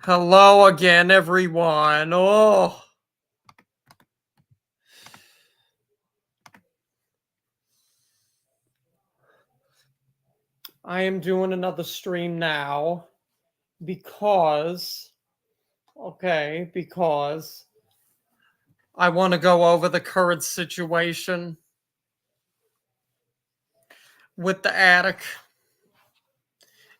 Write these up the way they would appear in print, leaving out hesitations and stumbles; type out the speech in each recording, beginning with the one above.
Hello again, everyone. Oh. I am doing another stream now because I want to go over the current situation with the attic.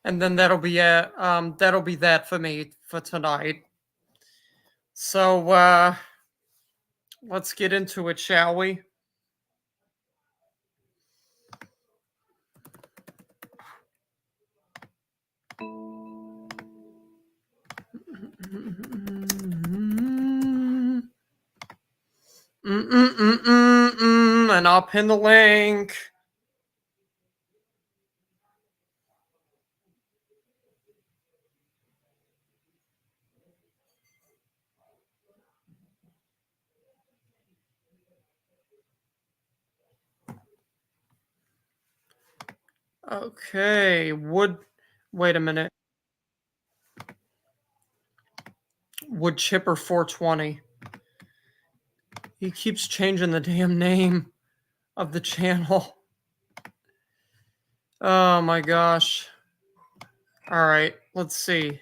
And then that'll be that for me for tonight. So let's get into it, shall we? And I'll pin the link. Okay, wait a minute. Wood Chipper 420. He keeps changing the damn name of the channel. Oh my gosh. All right, let's see.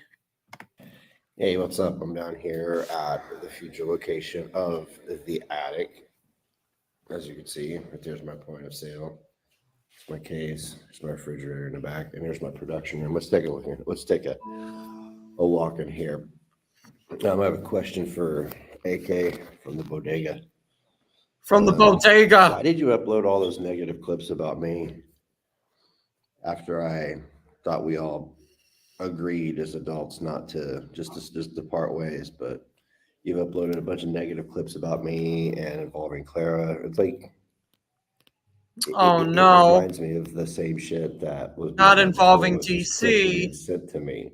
Hey, what's up? I'm down here at the future location of the attic. As you can see, right there's my point of sale. It's my case. There's my refrigerator in the back, and there's my production room. Let's take a look here. Let's take a walk in here. I have a question for AK from the bodega. From the bodega. Why did you upload all those negative clips about me after I thought we all agreed as adults not to just to part ways? But you've uploaded a bunch of negative clips about me and involving Clara. It's like, no. It reminds me of the same shit that was not involving DC sent to me.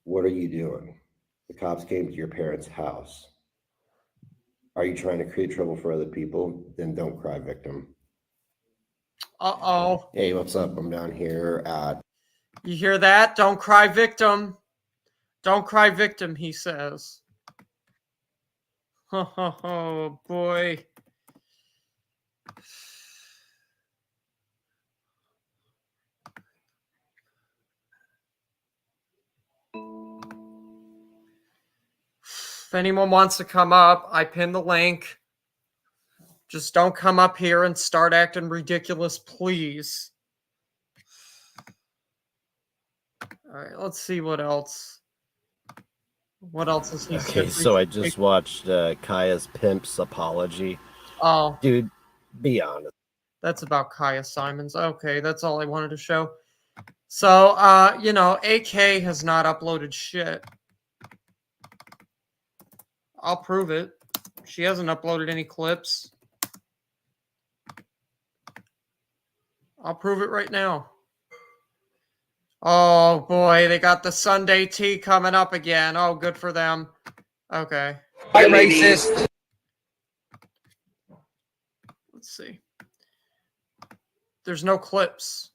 What are you doing? The cops came to your parents' house. Are you trying to create trouble for other people? Then don't cry victim. Uh-oh. Hey, what's up? I'm down here at... You hear that? Don't cry victim. Don't cry victim, he says. Oh, boy. If anyone wants to come up, I pinned the link. Just don't come up here and start acting ridiculous, please. All right, let's see what else. What else is he saying? Okay, so I just watched Kaya's Pimp's apology. Oh. Dude, be honest. That's about Kaya Simons. Okay, that's all I wanted to show. So, AK has not uploaded shit. I'll prove it. She hasn't uploaded any clips. I'll prove it right now. Oh, boy, they got the Sunday tea coming up again. Oh, good for them. Okay. I'm racist. Let's see. There's no clips.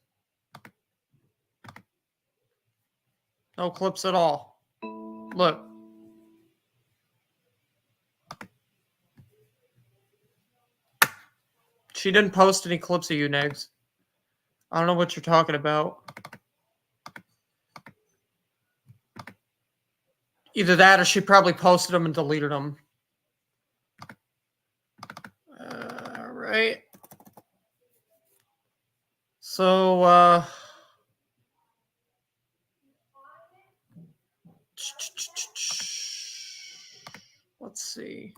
No clips at all. Look. She didn't post any clips of you, Negz. I don't know what you're talking about. Either that or she probably posted them and deleted them. All right. So, let's see.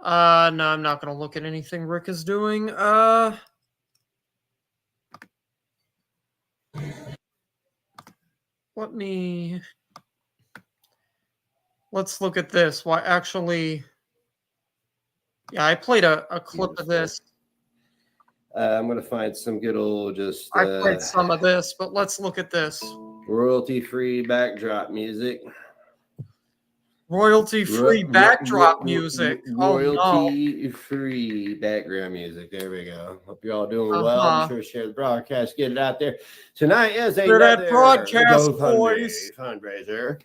No, I'm not going to look at anything Rick is doing. Let's look at this. Why, actually, yeah, I played a clip of this. I'm going to find some good old just... I played some of this, but let's look at this. Royalty-free backdrop music. Royalty-free backdrop music. Oh no. Royalty-free background music. There we go. Hope you're all doing well. Uh-huh. Be sure to share the broadcast. Get it out there. Tonight is Hear that another broadcast, GoFundMe boys. fundraiser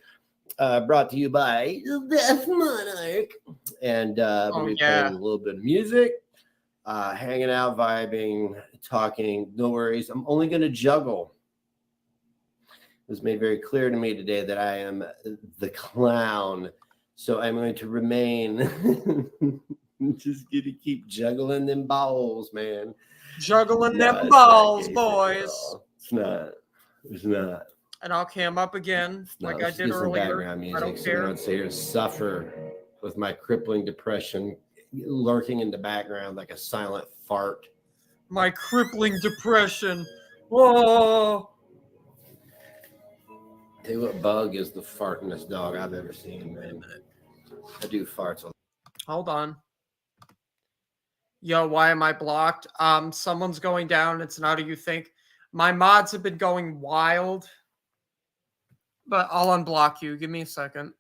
brought to you by the Death Monarch. And we'll be playing a little bit of music, hanging out, vibing, talking. No worries. I'm only going to juggle. It was made very clear to me today that I am the clown. So I'm going to remain just going to keep juggling them balls, man. Juggling them balls, boys. It's not. It's not. And I'll cam up again like I did earlier. Background music, I don't so care. I don't sit here and suffer with my crippling depression lurking in the background like a silent fart. My crippling depression. Whoa. Tell you what bug is the fartingest dog I've ever seen, man. I do farts a lot. Hold on. Yo, why am I blocked? Someone's going down. It's not who you think. My mods have been going wild. But I'll unblock you. Give me a second.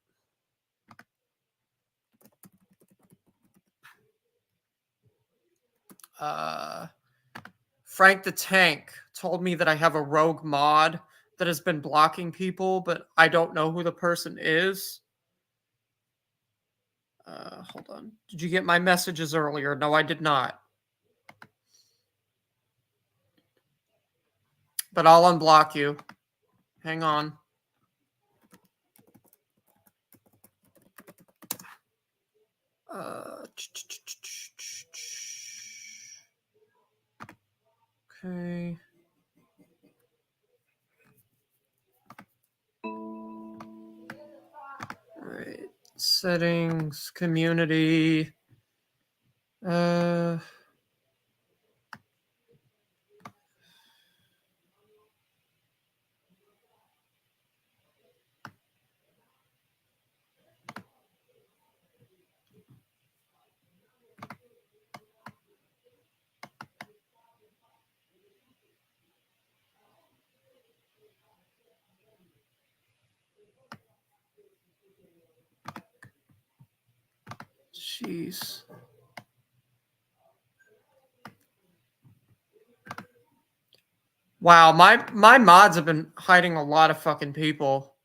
Frank the Tank told me that I have a rogue mod that has been blocking people, but I don't know who the person is. Hold on. Did you get my messages earlier? No, I did not. But I'll unblock you. Hang on. Okay. All right. Settings, community. Jeez. Wow, my mods have been hiding a lot of fucking people.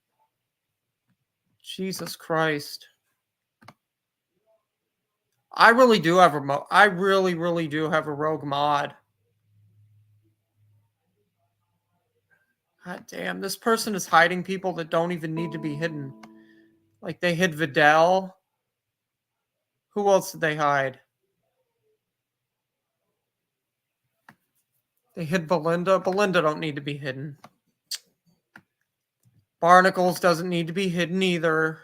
Jesus Christ. I really do have a I really do have a rogue mod. God damn, this person is hiding people that don't even need to be hidden. Like they hid Vidal. Who else did they hide? They hid Belinda. Belinda don't need to be hidden. Barnacles doesn't need to be hidden either.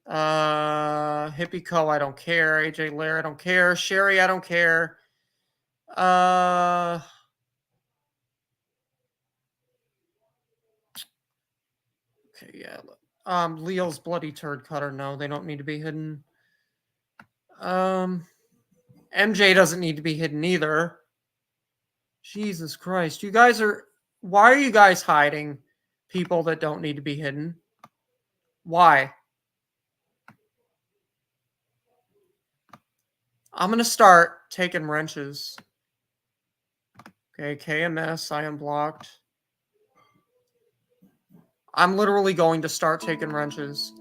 Hippie Co, I don't care. AJ Lair, I don't care. Sherry, I don't care. Okay, yeah. Leo's Bloody Turd Cutter, no, they don't need to be hidden. MJ doesn't need to be hidden either. Jesus Christ. You guys are... Why are you guys hiding people that don't need to be hidden? Why? I'm going to start taking wrenches. Okay, KMS, I am blocked. I'm literally going to start taking wrenches.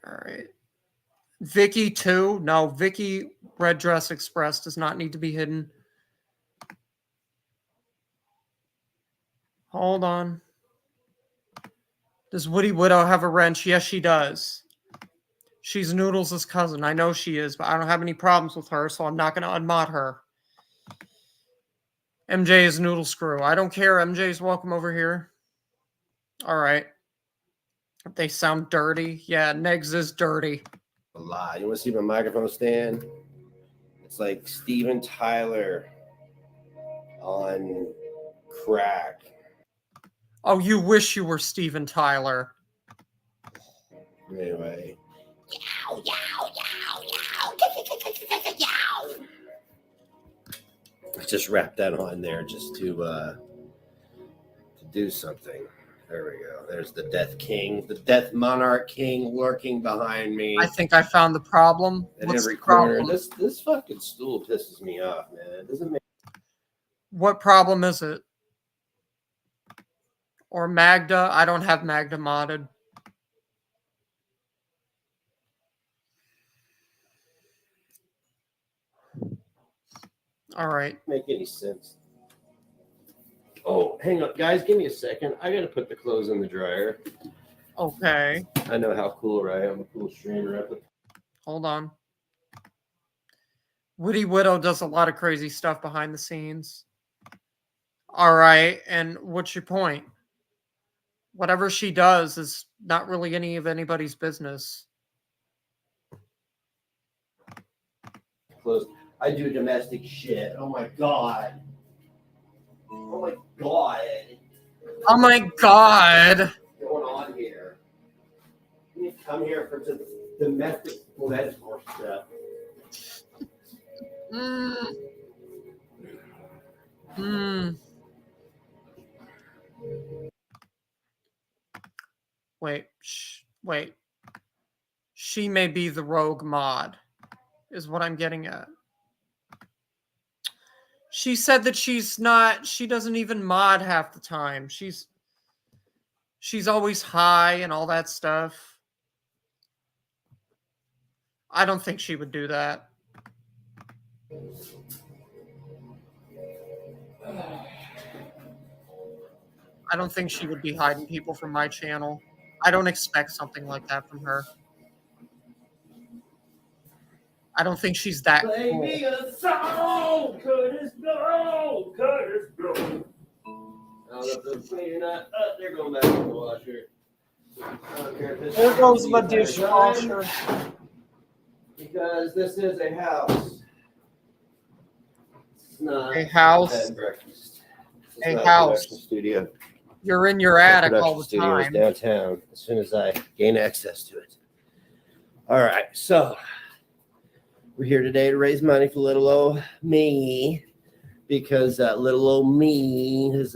All right. Vicky 2. No, Vicky Red Dress Express does not need to be hidden. Hold on. Does Woody Widow have a wrench? Yes, she does. She's Noodles' cousin. I know she is, but I don't have any problems with her, so I'm not going to unmod her. MJ is Noodle Screw. I don't care. MJ's welcome over here. All right. They sound dirty. Yeah, Negz is dirty. A lot. You want to see my microphone stand? It's like Steven Tyler on crack. Oh, you wish you were Steven Tyler. Anyway. Yow, yow, yow, yow. Yow. just wrap that on there just to do something. There we go. There's the Death King, the Death Monarch King lurking behind me. I think I found the problem. At What's every the corner. problem? This fucking stool pisses me off, man. It doesn't make. What problem is it? Or Magda? I don't have Magda modded. All right. Make any sense. Oh, hang on, guys. Give me a second. I gotta put the clothes in the dryer. Okay. I know how cool I am. I'm a cool streamer. Hold on. Witty Widow does a lot of crazy stuff behind the scenes. All right. And what's your point? Whatever she does is not really any of anybody's business. Clothes. I do domestic shit. Oh my god. Oh my god. Oh my god. What's going on here? You come here for some domestic political stuff. Wait. She may be the rogue mod, is what I'm getting at. She said that she doesn't even mod half the time. She's always high and all that stuff. I don't think she would do that. I don't think she would be hiding people from my channel. I don't expect something like that from her. I don't think she's that Play cool. me a song, Curtis, go, Curtis, go. I don't know if they're playing or not. Oh, they're going back to the washer. I don't care if this There goes my is dishwasher. because this is a house. It's not A house. bed and breakfast. It's A not house. production studio. You're in your My attic all production the studio is time. downtown as soon as I gain access to it. All right, so we're here today to raise money for little old me because little old me has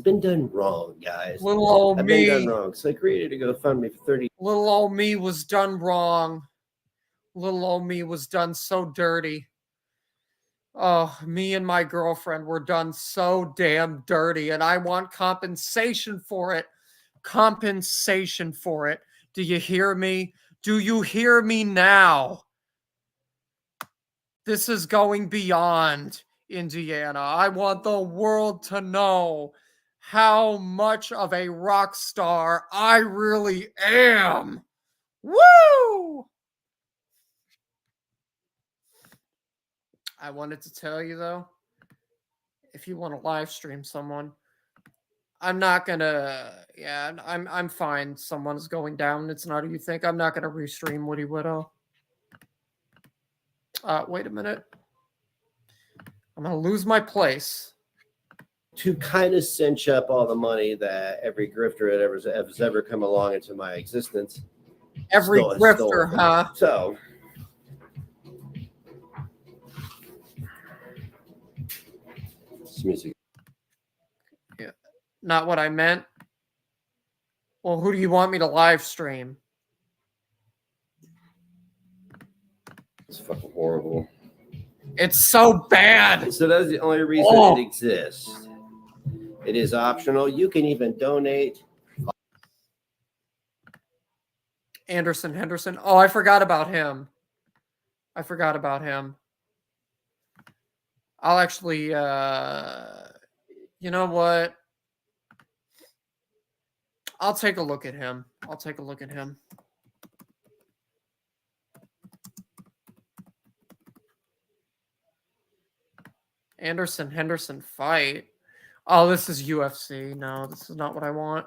been done wrong, guys. Little old I've been done me. wrong, so I created a GoFundMe for 30. Little old me was done wrong. Little old me was done so dirty. Oh, me and my girlfriend were done so damn dirty, and I want compensation for it. Compensation for it. Do you hear me? Do you hear me now? This is going beyond Indiana. I want the world to know how much of a rock star I really am. Woo! I wanted to tell you though, if you want to live stream someone, I'm not gonna. Yeah, I'm fine. Someone's going down. It's not who you think. I'm not gonna restream Woody Widow. Wait a minute. I'm gonna lose my place. To kind of cinch up all the money that every grifter has ever come along into my existence. Every Stole- grifter, stole. huh? So this music. Not what I meant. Well, who do you want me to live stream? It's fucking horrible. It's so bad. So that's the only reason it exists. It is optional. You can even donate. Anderson Henderson. Oh, I forgot about him. I'll actually, you know what? I'll take a look at him. Anderson Henderson fight. Oh, this is UFC. No, this is not what I want.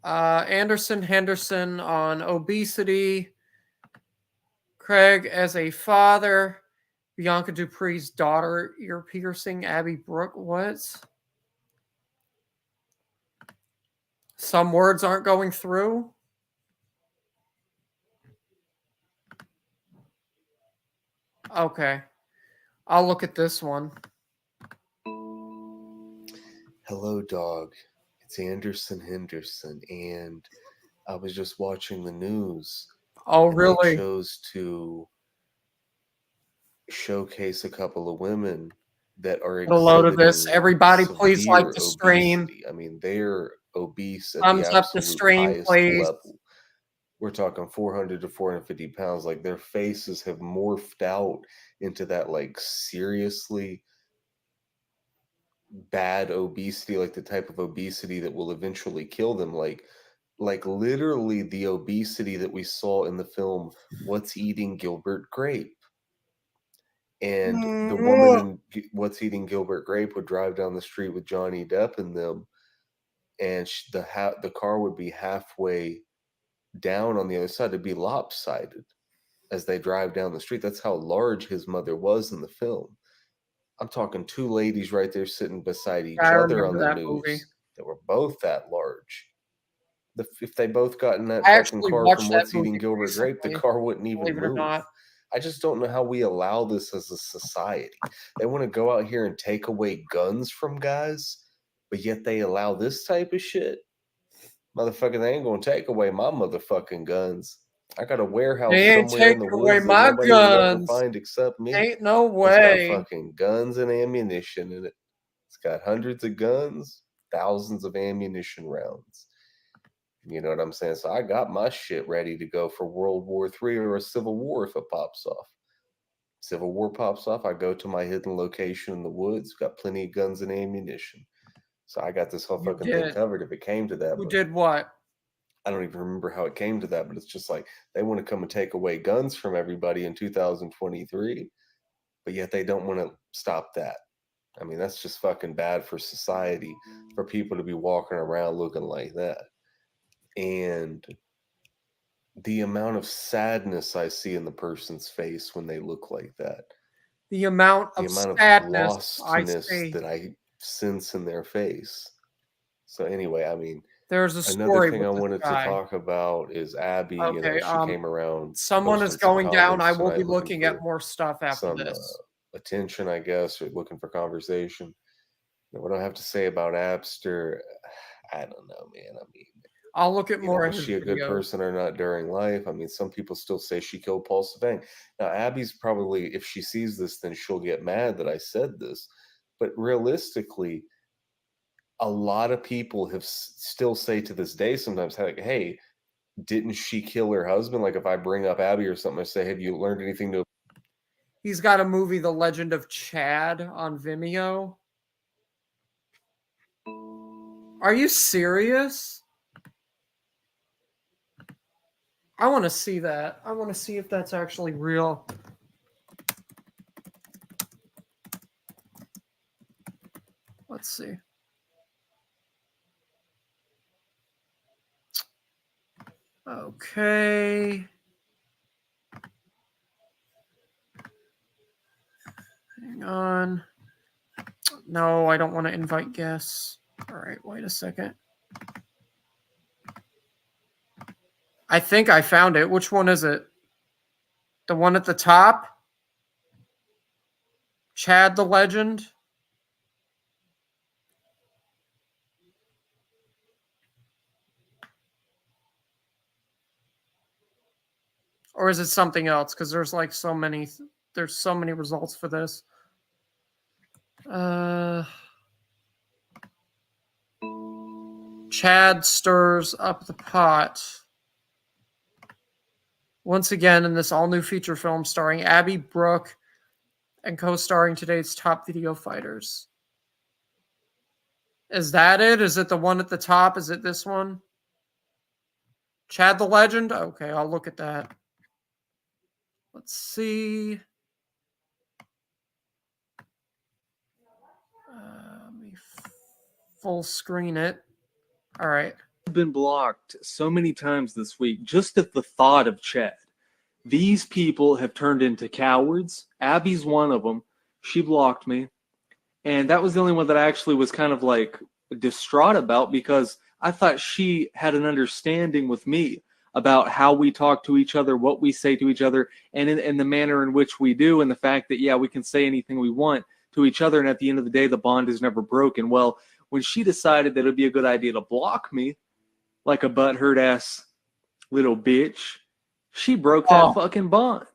Anderson Henderson on obesity. Craig as a father. Bianca Dupree's daughter ear piercing. Abby Brooke. What? Some words aren't going through. Okay. I'll look at this one. Hello, dog. It's Anderson Henderson, and I was just watching the news. Oh, and really? They chose to showcase a couple of women that are Get a load of this. exhibiting Everybody, please like severe the stream. obesity. I mean, they're obese at the Thumbs up the absolute stream, highest please. level. We're talking 400 to 450 pounds. Like, their faces have morphed out into that, like, seriously bad obesity, like the type of obesity that will eventually kill them. Like literally the obesity that we saw in the film What's Eating Gilbert Grape. And the woman in What's Eating Gilbert Grape would drive down the street with Johnny Depp and them, and the car would be halfway down on the other side. It'd be lopsided as they drive down the street. That's how large his mother was in the film. I'm talking two ladies right there sitting beside each I other on remember the that news movie. that were both that large. If they both got in that I fucking actually car watched from that What's Eating movie Gilbert Grape, the recently, car wouldn't even believe it or move. not. I just don't know how we allow this as a society. They want to go out here and take away guns from guys, but yet they allow this type of shit. Motherfucker, they ain't gonna take away my motherfucking guns. I got a warehouse They ain't somewhere in the taking away woods that my nobody will ever guns. find except me. Ain't no It's got way. fucking guns and ammunition in it. It's got hundreds of guns, thousands of ammunition rounds. You know what I'm saying? So I got my shit ready to go for World War III or a Civil War if it pops off. Civil War pops off, I go to my hidden location in the woods, got plenty of guns and ammunition. So I got this whole You fucking thing did. covered if it came to that. Who but did what? I don't even remember how it came to that, but it's just like they want to come and take away guns from everybody in 2023, but yet they don't want to stop that. I mean, that's just fucking bad for society, for people to be walking around looking like that. And the amount of sadness I see in the person's face when they look like that, The amount the of amount of sadness I lostness see. that I sense in their face. So anyway, I mean, There's a another story thing with I this wanted to guy. talk about is Abby. You Okay, know, she came around. Someone is posting some going down. I comments will be tonight looking at for more stuff after some this. attention, I guess, or looking for conversation. And what do I have to say about Abster? I don't know, man. I mean, I'll look at you more know, of was his she a good videos. person or not during life? I mean, some people still say she killed Paul Savang. Now, Abby's probably, if she sees this, then she'll get mad that I said this. But realistically, a lot of people have still say to this day sometimes, like, hey, didn't she kill her husband? Like, if I bring up Abby or something, I say, have you learned anything new? He's got a movie, The Legend of Chad, on Vimeo. Are you serious? I want to see that. I want to see if that's actually real. Let's see. Okay. Hang on. No, I don't want to invite guests. All right, wait a second. I think I found it. Which one is it? The one at the top? Chad the Legend? Or is it something else? Because there's like so many results for this. Chad stirs up the pot. Once again, in this all-new feature film starring Abby Brooke and co-starring today's top video fighters. Is that it? Is it the one at the top? Is it this one? Chad the Legend? Okay, I'll look at that. Let's see. Let me full screen it. All right. I've been blocked so many times this week just at the thought of Chad. These people have turned into cowards. Abby's one of them. She blocked me. And that was the only one that I actually was kind of like distraught about, because I thought she had an understanding with me about how we talk to each other, what we say to each other, and in the manner in which we do, and the fact that, yeah, we can say anything we want to each other, and at the end of the day, the bond is never broken. Well, when she decided that it would be a good idea to block me like a butthurt ass little bitch, she broke that fucking bond.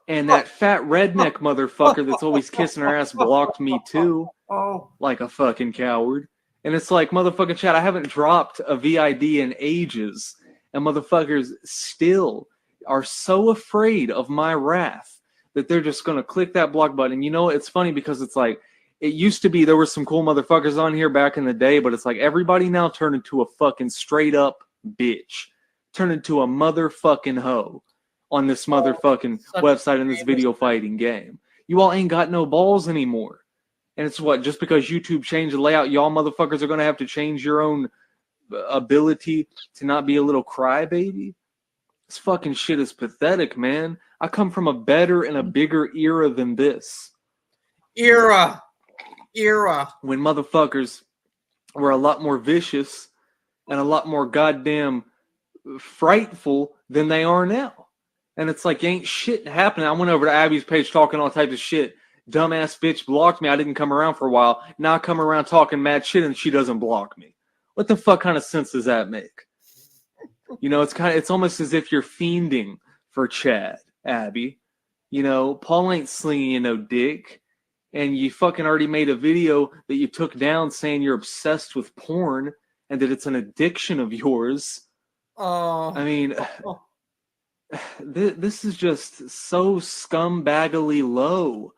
And that fat redneck motherfucker that's always kissing her ass blocked me too, Oh, like a fucking coward. And it's like, motherfucking chat, I haven't dropped a VID in ages, and motherfuckers still are so afraid of my wrath that they're just gonna click that block button. You know, it's funny because it's like, it used to be there were some cool motherfuckers on here back in the day, but it's like everybody now turned into a fucking straight up bitch, turned into a motherfucking hoe on this motherfucking such website in this a video fighting game. You all ain't got no balls anymore. And it's what, just because YouTube changed the layout, y'all motherfuckers are going to have to change your own ability to not be a little crybaby? This fucking shit is pathetic, man. I come from a better and a bigger era than this. era. When motherfuckers were a lot more vicious and a lot more goddamn frightful than they are now. And it's like, ain't shit happening. I went over to Abby's page talking all types of shit. Dumbass bitch blocked me. I didn't come around for a while. Now I come around talking mad shit and she doesn't block me. What the fuck kind of sense does that make? You know, it's almost as if you're fiending for Chad, Abby. You know, Paul ain't slinging you no dick. And you fucking already made a video that you took down saying you're obsessed with porn and that it's an addiction of yours. I mean, this is just so scumbaggily low.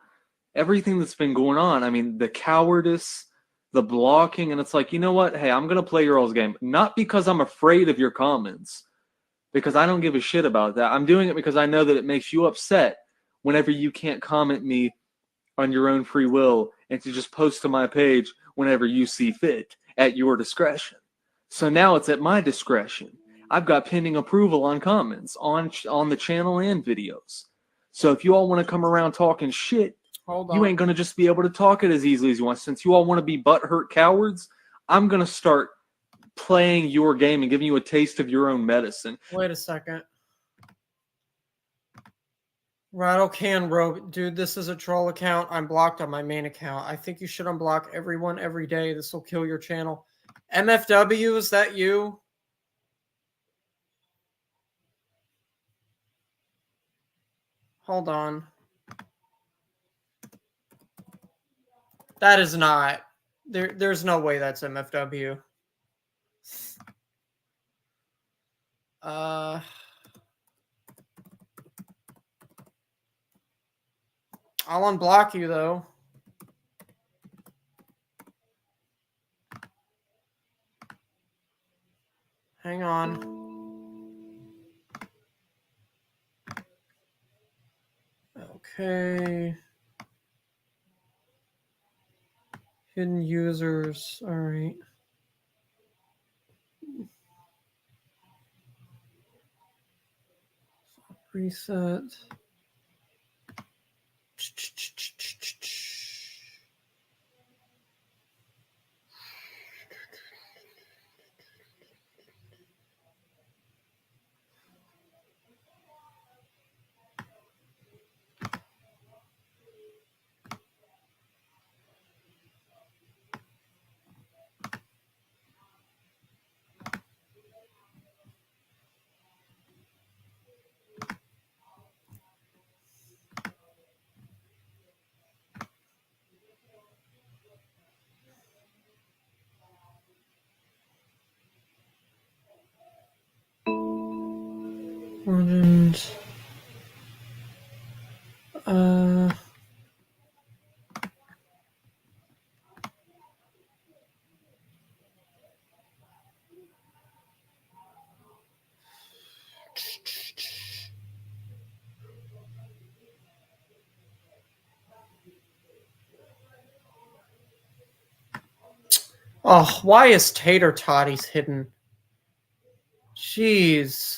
Everything that's been going on. I mean, the cowardice, the blocking, and it's like, you know what? Hey, I'm going to play your all's game. Not because I'm afraid of your comments, because I don't give a shit about that. I'm doing it because I know that it makes you upset whenever you can't comment me on your own free will and to just post to my page whenever you see fit at your discretion. So now it's at my discretion. I've got pending approval on comments on the channel and videos. So if you all want to come around talking shit, you ain't going to just be able to talk it as easily as you want. Since you all want to be butthurt cowards, I'm going to start playing your game and giving you a taste of your own medicine. Wait a second. Rattle Can Robe. Dude, this is a troll account. I'm blocked on my main account. I think you should unblock everyone every day. This will kill your channel. MFW, is that you? Hold on. That is not. There's no way that's MFW. I'll unblock you though. Hang on. Okay. Hidden users. All right. Reset. And oh, why is Tater Toddy's hidden? Jeez.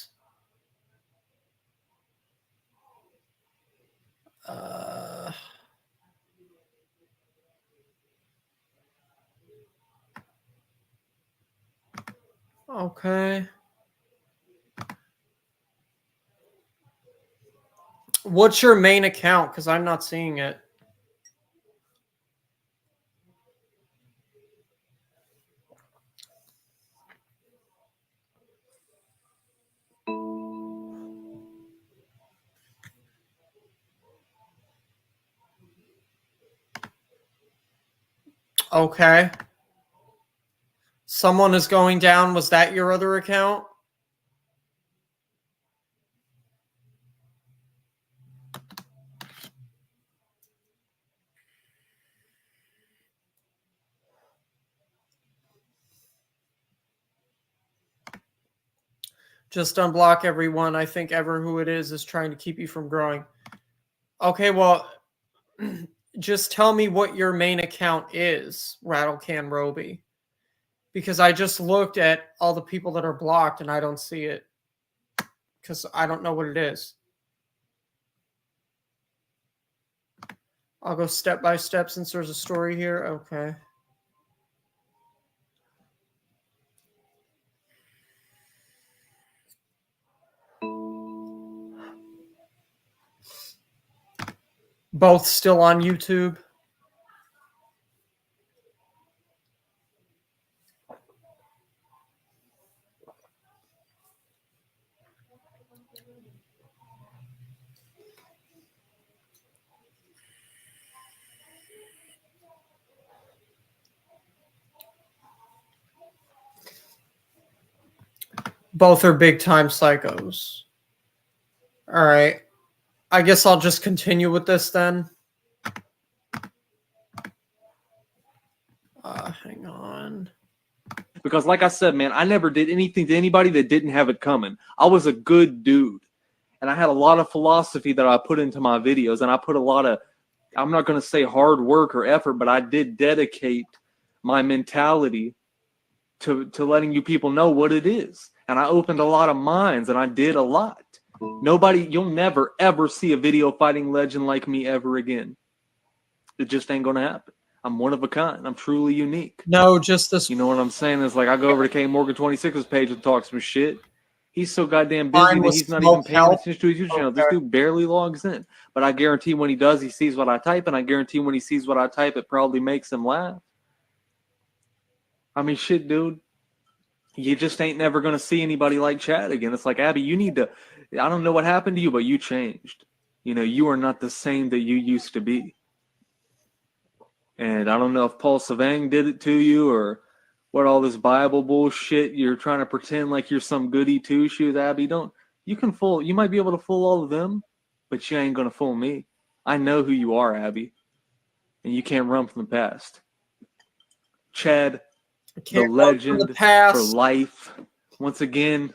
Okay. What's your main account? Because I'm not seeing it. Okay. Someone is going down. Was that your other account? Just unblock everyone. I think ever who it is trying to keep you from growing. Okay, well, just tell me what your main account is, Rattlecan Roby. Because I just looked at all the people that are blocked and I don't see it. Because I don't know what it is. I'll go step by step since there's a story here. Okay. Both still on YouTube. Both are big time psychos. All right. I guess I'll just continue with this then. Hang on. Because like I said, man, I never did anything to anybody that didn't have it coming. I was a good dude. And I had a lot of philosophy that I put into my videos. And I put a lot of, I'm not going to say hard work or effort, but I did dedicate my mentality to letting you people know what it is. And I opened a lot of minds and I did a lot. Nobody, you'll never, ever see a video fighting legend like me ever again. It just ain't going to happen. I'm one of a kind. I'm truly unique. No, just this. You know what I'm saying? It's like I go over to K Morgan 26's page and talk some shit. He's so goddamn busy Mine that was he's not even smoke paying help. attention to his YouTube channel. This Okay. dude barely logs in. But I guarantee when he does, he sees what I type, and I guarantee when he sees what I type, it probably makes him laugh. I mean, shit, dude. You just ain't never going to see anybody like Chad again. It's like, Abby, you need to, I don't know what happened to you, but you changed. You know, you are not the same that you used to be. And I don't know if Paul Savang did it to you or what all this Bible bullshit. You're trying to pretend like you're some goody two shoes, Abby. You might be able to fool all of them, but you ain't going to fool me. I know who you are, Abby. And you can't run from the past. Chad, the legend for life. Once again,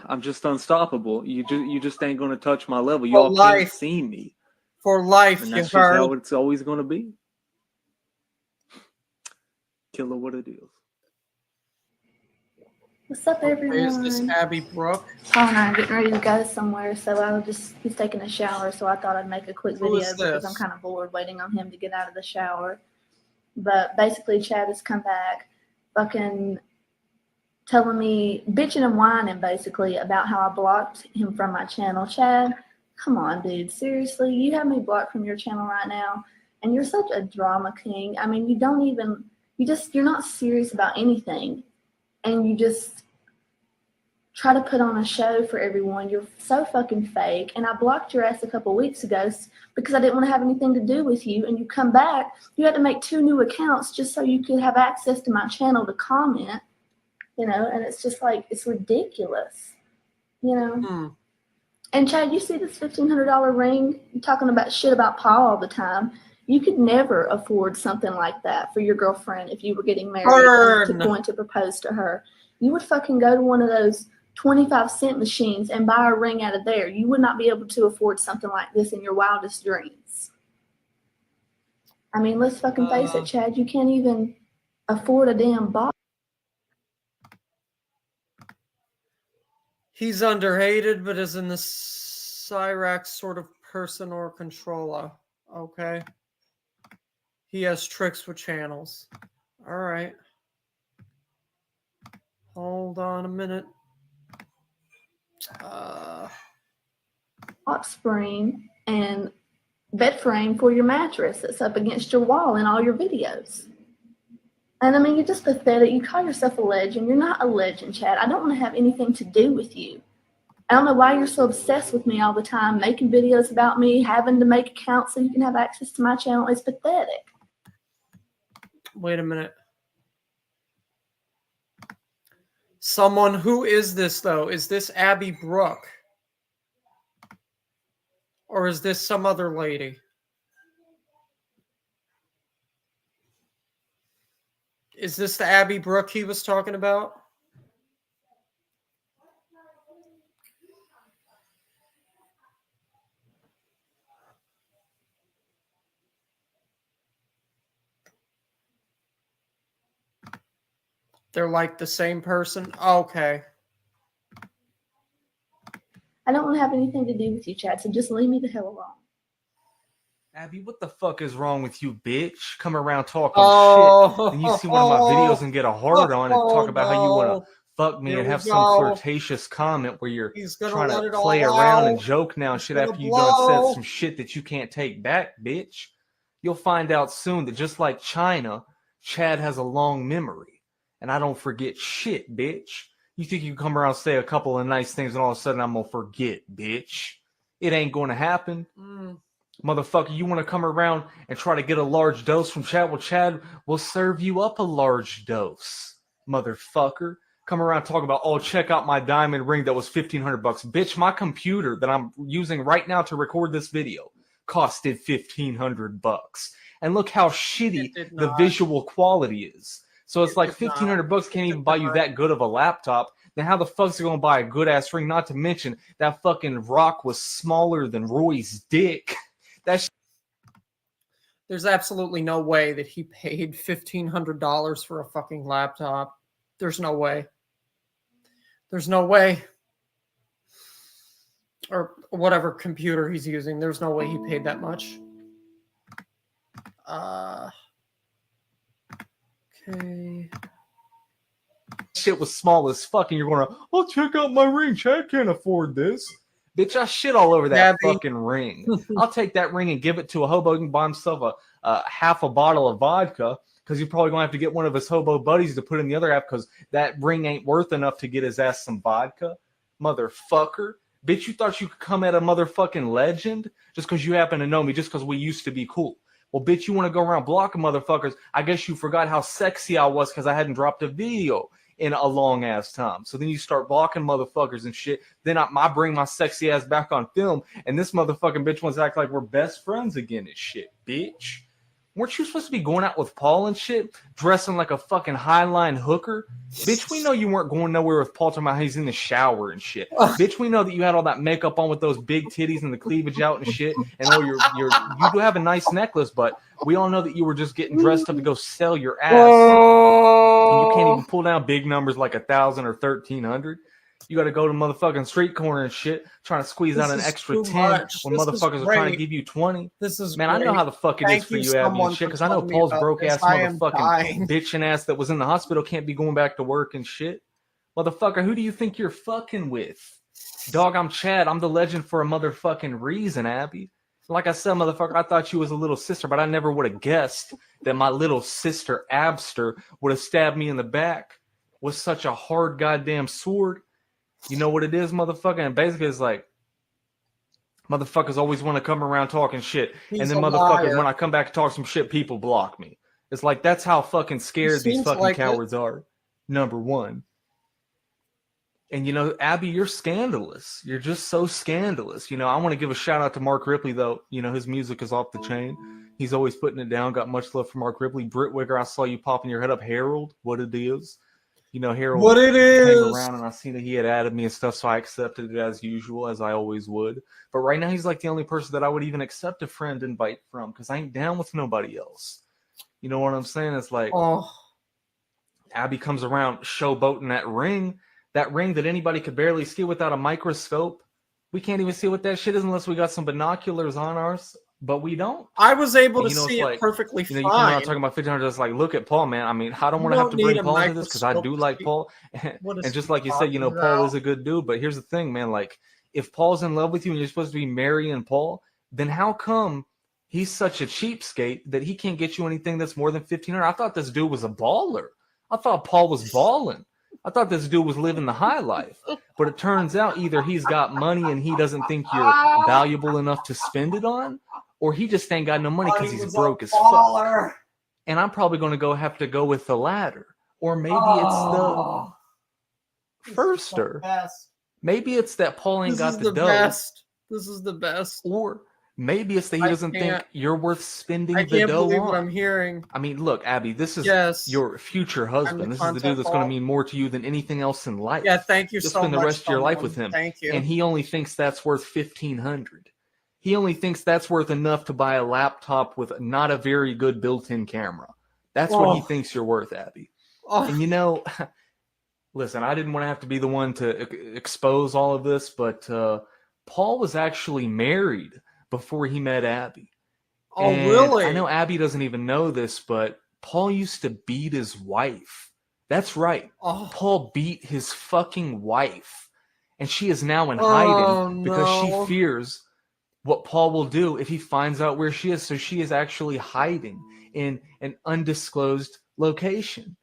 I'm just unstoppable. You just ain't going to touch my level. Y'all can't see me. For life, And you that's just heard. how it's always going to be. Killer what it is. What's up, everyone? Is this Abby Brooke? Paul and I are getting ready to go somewhere, so he's taking a shower, so I thought I'd make a quick Who video is because this? I'm kind of bored waiting on him to get out of the shower. But basically, Chad has come back fucking telling me, bitching and whining basically about how I blocked him from my channel. Chad, come on, dude. Seriously, you have me blocked from your channel right now, and you're such a drama king. I mean, you're not serious about anything, and you just try to put on a show for everyone. You're so fucking fake. And I blocked your ass a couple weeks ago because I didn't want to have anything to do with you. And you come back, you had to make 2 new accounts just so you could have access to my channel to comment, and it's just like, it's ridiculous, And Chad, you see this $1,500 ring? You're talking about shit about Paul all the time. You could never afford something like that for your girlfriend if you were getting married and going to propose to her. You would fucking go to one of those 25-cent machines and buy a ring out of there. You would not be able to afford something like this in your wildest dreams. I mean, let's fucking face it, Chad. You can't even afford a damn box. He's underhated, but is in the Cyrax sort of person or controller. Okay. He has tricks with channels. All right. Hold on a minute. lock spring and bed frame for your mattress that's up against your wall in all your videos. And I mean, you're just pathetic. You call yourself a legend. You're not a legend, Chad. I don't want to have anything to do with you. I don't know why you're so obsessed with me all the time, making videos about me, having to make accounts so you can have access to my channel. It's pathetic. Wait a minute. Someone, who is this though? Is this Abby Brooke? Or is this some other lady? Is this the Abby Brooke he was talking about? They're like the same person? Okay. I don't want to have anything to do with you, Chad, so just leave me the hell alone. Abby, what the fuck is wrong with you, bitch? Come around talking shit. And you see one of my videos and get a hard on and talk about how you want to fuck me Here and we have some go. flirtatious comment where you're He's gonna trying let to it all play around and out. joke now and He's shit gonna after you done blow. said some shit that you can't take back, bitch. You'll find out soon that just like China, Chad has a long memory. And I don't forget shit, bitch. You think you can come around and say a couple of nice things and all of a sudden I'm going to forget, bitch. It ain't going to happen. Motherfucker, you want to come around and try to get a large dose from Chad? Well, Chad will serve you up a large dose, motherfucker. Come around talking about, oh, check out my diamond ring that was $1,500. Bitch, my computer that I'm using right now to record this video costed $1,500. And look how shitty the visual quality is. So it's like $1,500 can't even buy you that good of a laptop. Then how the fuck's it gonna buy a good ass ring? Not to mention that fucking rock was smaller than Roy's dick. There's absolutely no way that he paid $1,500 for a fucking laptop. There's no way. There's no way. Or whatever computer he's using. There's no way he paid that much. Okay. Shit was small as fuck, and you're going to, oh, check out my ring. Chad can't afford this. Bitch, I shit all over that fucking ring. I'll take that ring and give it to a hobo. He can buy himself a half a bottle of vodka, because you're probably going to have to get one of his hobo buddies to put in the other half, because that ring ain't worth enough to get his ass some vodka. Motherfucker. Bitch, you thought you could come at a motherfucking legend just because you happen to know me, just because we used to be cool. Well, bitch, you want to go around blocking motherfuckers. I guess you forgot how sexy I was because I hadn't dropped a video in a long ass time. So then you start blocking motherfuckers and shit. Then I bring my sexy ass back on film, and this motherfucking bitch wants to act like we're best friends again and shit, bitch. Weren't you supposed to be going out with Paul and shit, dressing like a fucking Highline hooker? Bitch, we know you weren't going nowhere with Paul talking about how he's in the shower and shit. Bitch, we know that you had all that makeup on with those big titties and the cleavage out and shit. And oh, you do have a nice necklace, but we all know that you were just getting dressed up to go sell your ass. And you can't even pull down big numbers like 1,000 or 1,300. You got to go to motherfucking street corner and shit, trying to squeeze out an extra 10 when motherfuckers are trying to give you 20. This is man, great. I know how the fuck it is for you, Abby, and shit, because I know Paul's broke ass motherfucking bitching ass that was in the hospital can't be going back to work and shit. Motherfucker, who do you think you're fucking with? Dog, I'm Chad. I'm the legend for a motherfucking reason, Abby. Like I said, motherfucker, I thought you was a little sister, but I never would have guessed that my little sister, Abster, would have stabbed me in the back with such a hard goddamn sword. You know what it is, motherfucker? And basically it's like, motherfuckers always want to come around talking shit. And then motherfuckers, when I come back and talk some shit, people block me. It's like, that's how fucking scared these fucking cowards are. Number one. And, you know, Abby, you're scandalous. You're just so scandalous. You know, I want to give a shout out to Mark Ripley, though. You know, his music is off the chain. He's always putting it down. Got much love for Mark Ripley. Britt Wigger, I saw you popping your head up. Harold, what it is. You know, Harold came around and I seen that he had added me and stuff, so I accepted it as usual, as I always would. But right now, he's like the only person that I would even accept a friend invite from, because I ain't down with nobody else. You know what I'm saying? It's like, Abby comes around showboating that ring that anybody could barely see without a microscope. We can't even see what that shit is unless we got some binoculars on ours. But we don't. I was able to see it perfectly fine. You know, you come out talking about 1,500, just like, look at Paul, man. I mean, I don't want to have to bring Paul into this because I do like Paul. And just like you said, you know, Paul is a good dude. But here's the thing, man. Like, if Paul's in love with you and you're supposed to be marrying Paul, then how come he's such a cheapskate that he can't get you anything that's more than $1,500? I thought this dude was a baller. I thought Paul was balling. I thought this dude was living the high life. But it turns out either he's got money and he doesn't think you're valuable enough to spend it on, or he just ain't got no money because he's broke as fuck. And I'm probably going to have to go with the latter. Or maybe it's the firster. Maybe it's that Paul ain't got the dough. Best. This is the best. Or maybe it's that he doesn't think you're worth spending the dough on. I can't believe what I'm hearing. I mean, look, Abby, this is your future husband. This is the dude that's going to mean more to you than anything else in life. Yeah, thank you Just so much. Spend the rest of your life with him. Thank you. And he only thinks that's worth $1,500. He only thinks that's worth enough to buy a laptop with not a very good built-in camera. That's what he thinks you're worth, Abby. And you know, listen, I didn't want to have to be the one to expose all of this, but Paul was actually married before he met Abby. Oh, really? I know Abby doesn't even know this, but Paul used to beat his wife. That's right. Paul beat his fucking wife. And she is now in hiding because she fears what Paul will do if he finds out where she is. So she is actually hiding in an undisclosed location.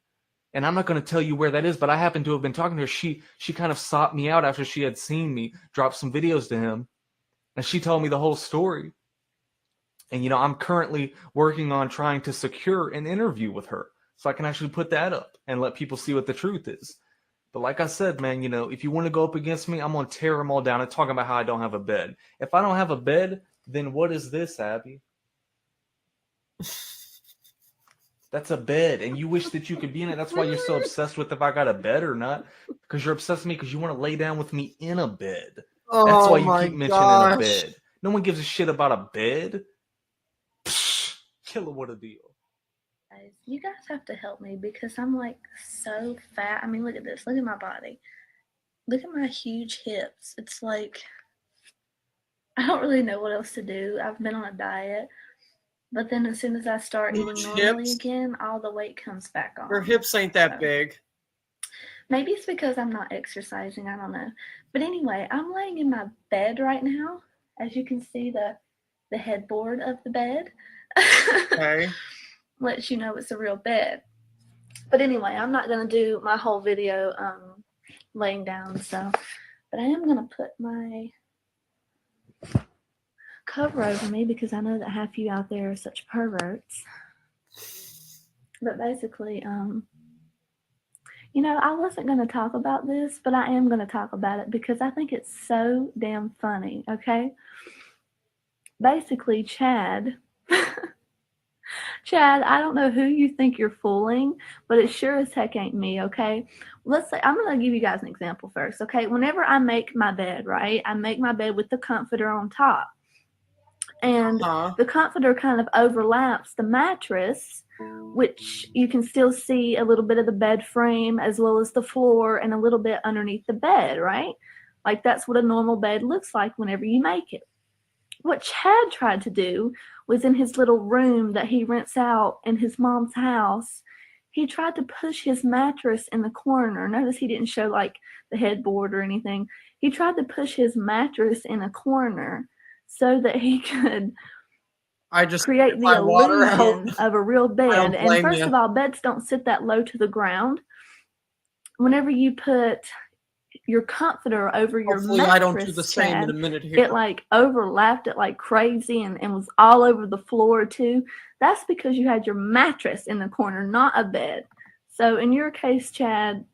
And I'm not going to tell you where that is, but I happen to have been talking to her. She kind of sought me out after she had seen me drop some videos to him. And she told me the whole story. And, you know, I'm currently working on trying to secure an interview with her so I can actually put that up and let people see what the truth is. But like I said, man, you know, if you want to go up against me, I'm going to tear them all down and talk about how I don't have a bed. If I don't have a bed, then what is this, Abby? That's a bed, and you wish that you could be in it. That's why you're so obsessed with if I got a bed or not, because you're obsessed with me because you want to lay down with me in a bed. That's why you keep mentioning a bed. No one gives a shit about a bed. Psh, killer, what a deal. You guys have to help me because I'm like so fat. I mean, look at this. Look at my body. Look at my huge hips. It's like, I don't really know what else to do. I've been on a diet. But then as soon as I start eating normally again, all the weight comes back on. Your hips ain't that big. Maybe it's because I'm not exercising. I don't know. But anyway, I'm laying in my bed right now. As you can see, the headboard of the bed. Okay. Lets you know it's a real bed. But anyway, I'm not going to do my whole video laying down. But I am going to put my cover over me because I know that half you out there are such perverts. But basically, you know, I wasn't going to talk about this, but I am going to talk about it because I think it's so damn funny, okay? Basically, Chad, I don't know who you think you're fooling, but it sure as heck ain't me, okay? Let's say, I'm going to give you guys an example first, okay? Whenever I make my bed, right, I make my bed with the comforter on top. And the comforter kind of overlaps the mattress, which you can still see a little bit of the bed frame as well as the floor and a little bit underneath the bed, right? Like that's what a normal bed looks like whenever you make it. What Chad tried to do was in his little room that he rents out in his mom's house, he tried to push his mattress in the corner. Notice he didn't show like the headboard or anything. He tried to push his mattress in a corner so that he could create the illusion of a real bed. And first of all, beds don't sit that low to the ground. Whenever you put your comforter over your mattress, I don't do the same in a minute here. It like overlapped it like crazy and was all over the floor too. That's because you had your mattress in the corner, not a bed. So in your case, Chad,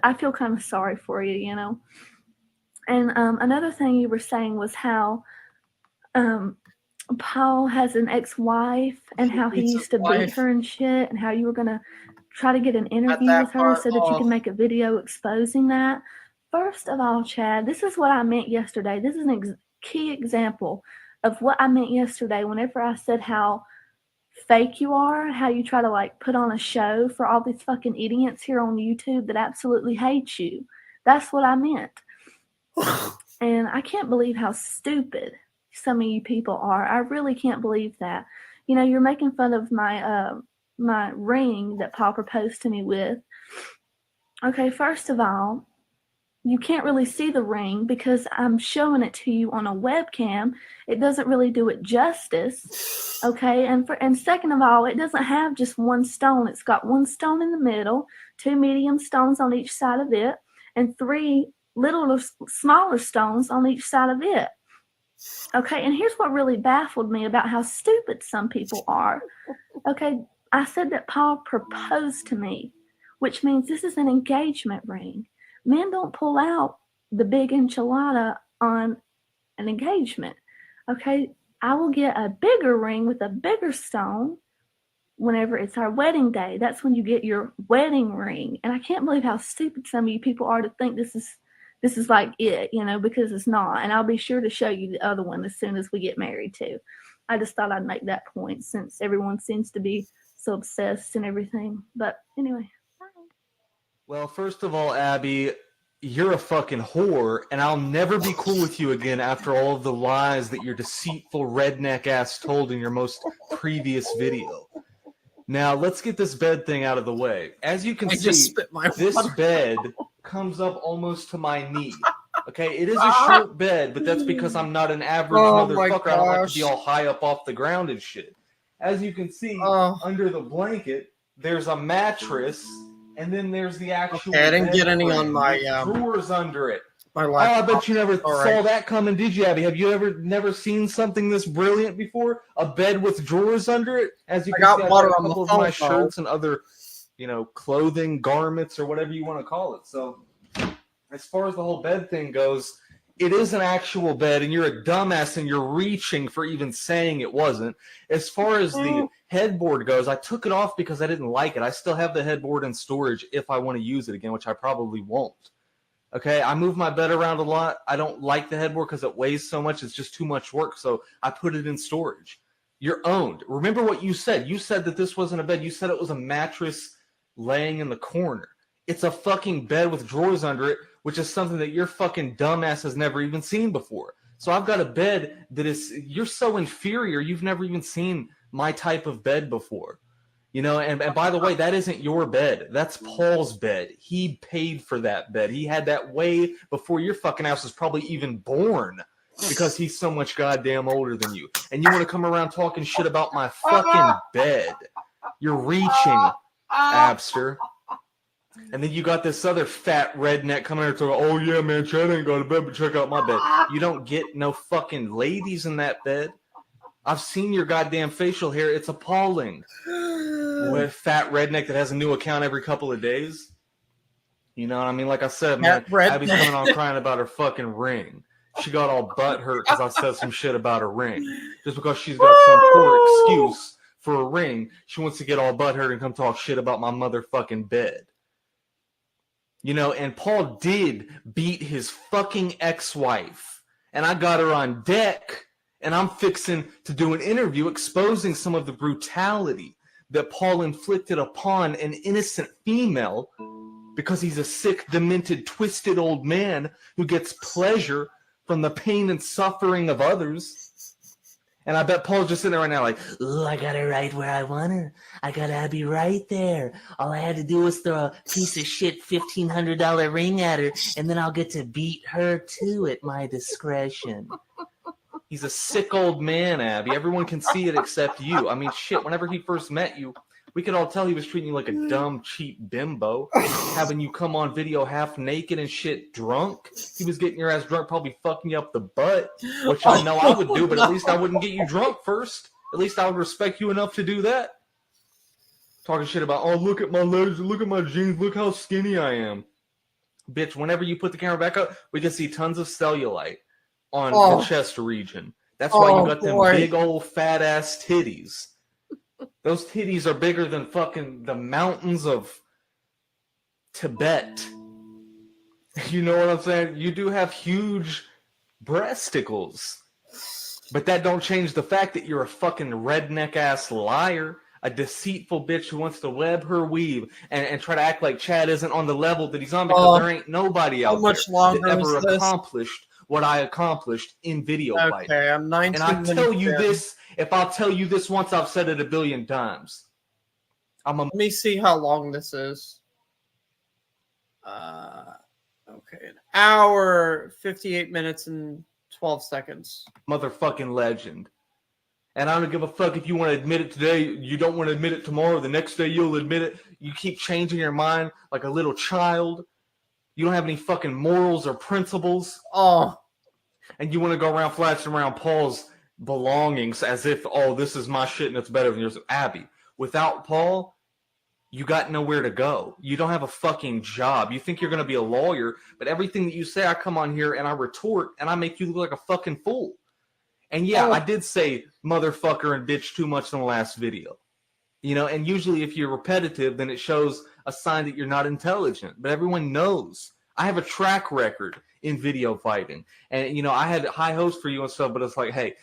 I feel kind of sorry for you, you know. And another thing you were saying was how Paul has an ex-wife and how he used to beat her and shit, and how you were going to try to get an interview with her so that you can make a video exposing that. First of all, Chad, this is what I meant yesterday. This is a key example of what I meant yesterday whenever I said how fake you are, how you try to like put on a show for all these fucking idiots here on YouTube that absolutely hate you. That's what I meant. And I can't believe how stupid some of you people are. I really can't believe that. You know, you're making fun of my my ring that Paul proposed to me with. Okay, first of all, you can't really see the ring because I'm showing it to you on a webcam. It doesn't really do it justice. Okay, and second of all, it doesn't have just one stone. It's got one stone in the middle, 2 medium stones on each side of it, and 3 little smaller stones on each side of it. Okay, and here's what really baffled me about how stupid some people are. Okay, I said that Paul proposed to me, which means this is an engagement ring. Men don't pull out the big enchilada on an engagement. Okay, I will get a bigger ring with a bigger stone whenever it's our wedding day. That's when you get your wedding ring. And I can't believe how stupid some of you people are to think this is like it, because it's not. And I'll be sure to show you the other one as soon as we get married too. I just thought I'd make that point since everyone seems to be so obsessed and everything. But anyway. Well, first of all, Abby, you're a fucking whore, and I'll never be cool with you again after all of the lies that your deceitful redneck ass told in your most previous video. Now, let's get this bed thing out of the way. As you can see, this bed comes up almost to my knee. Okay, it is a short bed, but that's because I'm not an average motherfucker. I don't like to be all high up off the ground and shit. As you can see, under the blanket, there's a mattress. And then there's the actual I didn't get any on my drawers under it. My I bet you never saw that coming, did you, Abby? Have you never seen something this brilliant before? A bed with drawers under it? As you can see, I got a couple of my shirts and other, clothing, garments, or whatever you want to call it. So, as far as the whole bed thing goes, it is an actual bed, and you're a dumbass, and you're reaching for even saying it wasn't. As far as the headboard goes, I took it off because I didn't like it. I still have the headboard in storage if I want to use it again, which I probably won't. Okay, I move my bed around a lot. I don't like the headboard because it weighs so much. It's just too much work, so I put it in storage. You're owned. Remember what you said. You said that this wasn't a bed. You said it was a mattress laying in the corner. It's a fucking bed with drawers under it, which is something that your fucking dumbass has never even seen before. So I've got a bed that is, you're so inferior, you've never even seen my type of bed before. And by the way, that isn't your bed. That's Paul's bed. He paid for that bed. He had that way before your fucking ass was probably even born because he's so much goddamn older than you. And you want to come around talking shit about my fucking bed. You're reaching, Abster. And then you got this other fat redneck coming here talking, oh yeah, man, Chad ain't got a bed, but check out my bed. You don't get no fucking ladies in that bed. I've seen your goddamn facial hair. It's appalling. With fat redneck that has a new account every couple of days. You know what I mean? Like I said, man, Abby's coming on crying about her fucking ring. She got all butthurt because I said some shit about her ring. Just because she's got some poor excuse for a ring, she wants to get all butthurt and come talk shit about my motherfucking bed. And Paul did beat his fucking ex-wife. And I got her on deck. And I'm fixing to do an interview exposing some of the brutality that Paul inflicted upon an innocent female because he's a sick, demented, twisted old man who gets pleasure from the pain and suffering of others. And I bet Paul's just sitting there right now like, ooh, I got her right where I want her. I got Abby right there. All I had to do was throw a piece of shit $1,500 ring at her, and then I'll get to beat her too at my discretion. He's a sick old man, Abby. Everyone can see it except you. I mean, shit, whenever he first met you, we could all tell he was treating you like a dumb, cheap bimbo, having you come on video half naked and shit drunk. He was getting your ass drunk, probably fucking you up the butt, which I know I would do, but at least I wouldn't get you drunk first. At least I would respect you enough to do that. Talking shit about, oh, look at my legs, look at my jeans, look how skinny I am. Bitch, whenever you put the camera back up, we can see tons of cellulite on the chest region. That's why you got them big old fat ass titties. Those titties are bigger than fucking the mountains of Tibet. You know what I'm saying? You do have huge breasticles. But that don't change the fact that you're a fucking redneck ass liar, a deceitful bitch who wants to web her weave and try to act like Chad isn't on the level that he's on because there ain't nobody out there that ever accomplished what I accomplished in video fighting. Okay, I'm 19. And I tell you this, if I'll tell you this once, I've said it 1 billion times. Let me see how long this is. Okay, an hour, 58 minutes, and 12 seconds. Motherfucking legend. And I don't give a fuck if you want to admit it today, you don't want to admit it tomorrow, the next day you'll admit it. You keep changing your mind like a little child. You don't have any fucking morals or principles. Oh. And you want to go around flashing around Paul's belongings as if, oh, this is my shit and it's better than yours. Abby, without Paul, you got nowhere to go. You don't have a fucking job. You think you're going to be a lawyer, but everything that you say, I come on here and I retort and I make you look like a fucking fool. And yeah, I did say motherfucker and bitch too much in the last video. You know, and usually if you're repetitive, then it shows a sign that you're not intelligent. But everyone knows. I have a track record in video fighting. And, you know, I had high hopes for you and stuff, but it's like, hey,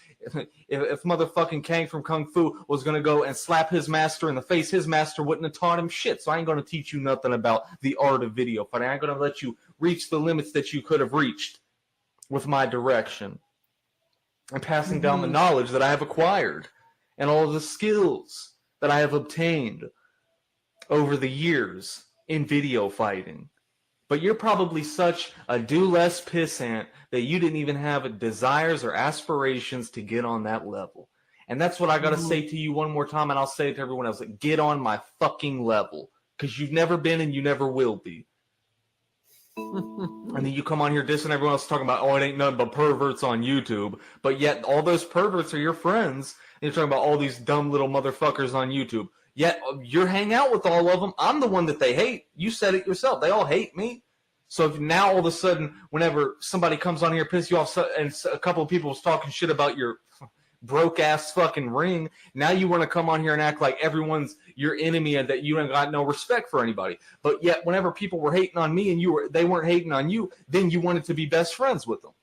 if motherfucking Kang from Kung Fu was going to go and slap his master in the face, his master wouldn't have taught him shit. So I ain't going to teach you nothing about the art of video fighting. I ain't going to let you reach the limits that you could have reached with my direction. And passing down the knowledge that I have acquired and all of the skills that I have obtained over the years in video fighting. But you're probably such a do less pissant that you didn't even have desires or aspirations to get on that level. And that's what I got to say to you one more time, and I'll say it to everyone else. Like, get on my fucking level, because you've never been and you never will be. And then you come on here dissing everyone else talking about, oh, it ain't nothing but perverts on YouTube. But yet all those perverts are your friends. And you're talking about all these dumb little motherfuckers on YouTube. Yet you're hanging out with all of them. I'm the one that they hate. You said it yourself. They all hate me. So if now all of a sudden, whenever somebody comes on here, piss you off, and a couple of people was talking shit about your broke-ass fucking ring, now you want to come on here and act like everyone's your enemy and that you ain't got no respect for anybody. But yet whenever people were hating on me and they weren't hating on you, then you wanted to be best friends with them.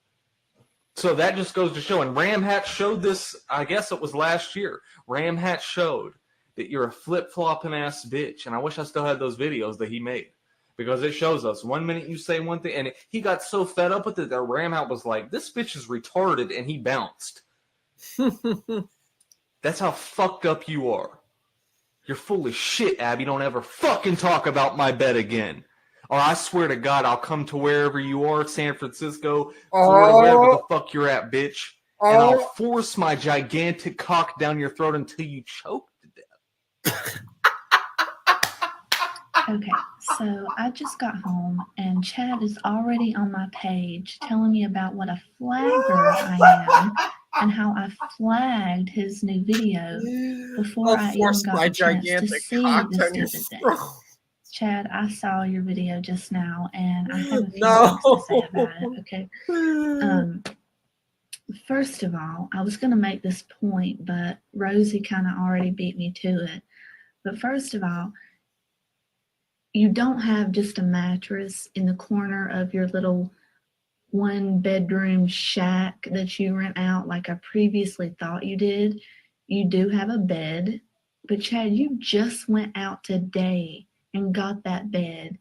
So that just goes to show, and Ram Hat showed this, I guess it was last year. Ram Hat showed that you're a flip-flopping ass bitch, and I wish I still had those videos that he made. Because it shows us 1 minute you say one thing, and he got so fed up with it that Ram Hat was like, this bitch is retarded, and he bounced. That's how fucked up you are. You're full of shit, Abby. Don't ever fucking talk about my bed again. Or I swear to God, I'll come to wherever you are, San Francisco, Florida, wherever the fuck you're at, bitch. And I'll force my gigantic cock down your throat until you choke to death. Okay, so I just got home and Chad is already on my page telling me about what a flagger I am and how I flagged his new video before I even got the chance to see the stupid thing. Chad, I saw your video just now and I have a few things to say about it, okay? First of all, I was going to make this point, but Rosie kind of already beat me to it. But first of all, you don't have just a mattress in the corner of your little one-bedroom shack that you rent out like I previously thought you did. You do have a bed, but Chad, you just went out today and got that bed.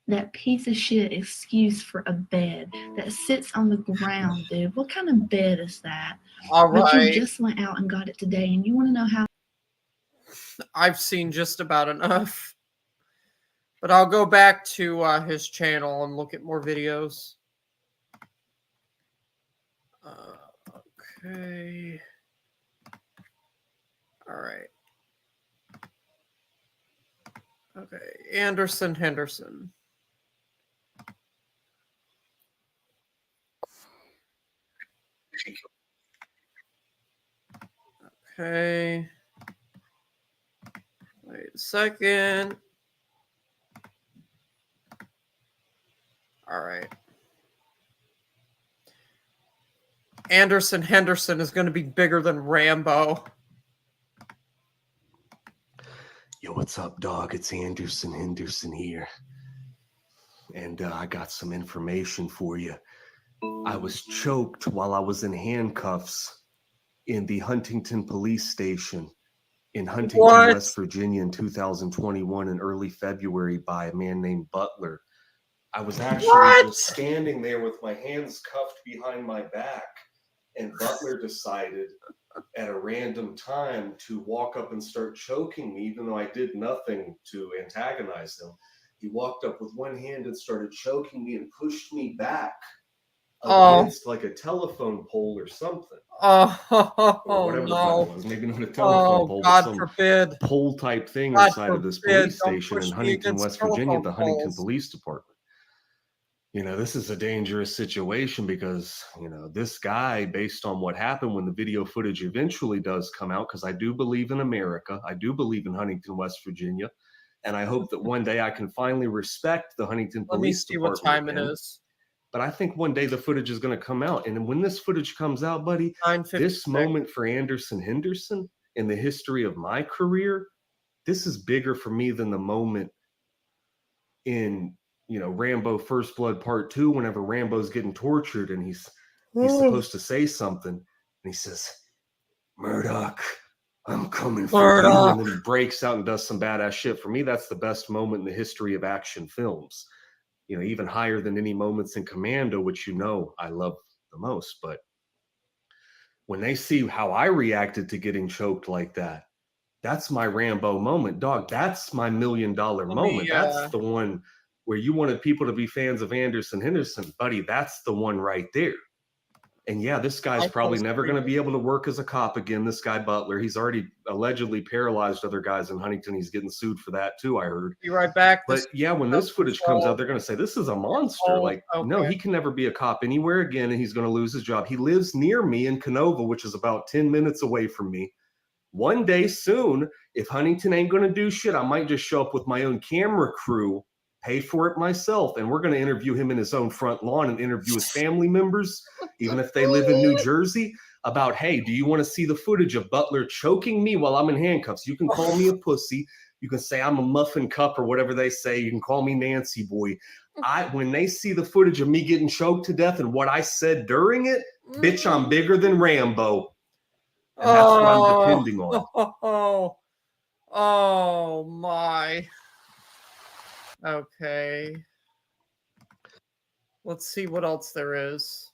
That piece of shit excuse for a bed that sits on the ground, dude. What kind of bed is that? All right. But you just went out and got it today, and you want to know how? I've seen just about enough. But I'll go back to his channel and look at more videos. Okay. All right. Okay. Anderson Henderson. Okay. Wait a second. All right. Anderson Henderson is going to be bigger than Rambo. Yo, what's up, dog? It's Anderson Henderson here. And I got some information for you. I was choked while I was in handcuffs in the Huntington police station in Huntington, West Virginia in 2021 in early February by a man named Butler. I was actually just standing there with my hands cuffed behind my back, and Butler decided at a random time to walk up and start choking me, even though I did nothing to antagonize him. He walked up with one hand and started choking me and pushed me back against like a telephone pole or something. Oh, or whatever the fuck it was. Maybe not a telephone pole, God but some forbid. pole type thing God inside of this forbid, police don't station in push me Huntington, against West Virginia, at the telephone Huntington poles. Police Department. You know, this is a dangerous situation because, you know, this guy, based on what happened when the video footage eventually does come out, because I do believe in America, I do believe in Huntington, West Virginia, and I hope that one day I can finally respect the Huntington Let me Police see what Department time it again. is. But I think one day the footage is going to come out. And when this footage comes out, buddy, 9:56. this moment for Anderson Henderson in the history of my career, this is bigger for me than the moment in, you know, Rambo First Blood Part 2, whenever Rambo's getting tortured and he's supposed to say something. And he says, Murdoch, I'm coming for you. And then he breaks out and does some badass shit. For me, that's the best moment in the history of action films. You know, even higher than any moments in Commando, which, you know, I love the most. But when they see how I reacted to getting choked like that, that's my Rambo moment, dog. That's my $1 million moment. That's the one where you wanted people to be fans of Anderson Henderson, buddy. That's the one right there. And yeah, this guy's probably never going to be able to work as a cop again. This guy Butler, he's already allegedly paralyzed other guys in Huntington. He's getting sued for that too, I heard. Be right back. But yeah, when this footage comes out, they're going to say this is a monster. Like, no, he can never be a cop anywhere again, and he's going to lose his job. He lives near me in Canova, which is about 10 minutes away from me. One day soon, if Huntington ain't going to do shit, I might just show up with my own camera crew, pay for it myself, and we're going to interview him in his own front lawn and interview his family members, even if they live in New Jersey, about, hey, do you want to see the footage of Butler choking me while I'm in handcuffs? You can call me a pussy. You can say I'm a muffin cup or whatever they say. You can call me Nancy boy. When they see the footage of me getting choked to death and what I said during it, bitch, I'm bigger than Rambo. And that's what I'm depending on. Oh my. Okay. Let's see what else there is.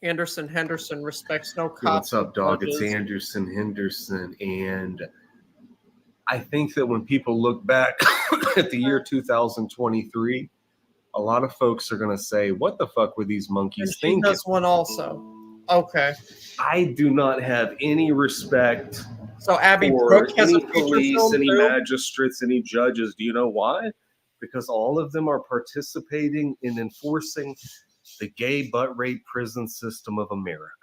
Anderson Henderson respects no cops. What's up, dog? It's Anderson Henderson. And I think that when people look back at the year 2023, a lot of folks are going to say, what the fuck were these monkeys thinking? She does one also. Okay. I do not have any respect so Abby for Brooke has any a police, any too? magistrates, any judges. Do you know why? Because all of them are participating in enforcing the gay butt rape prison system of America.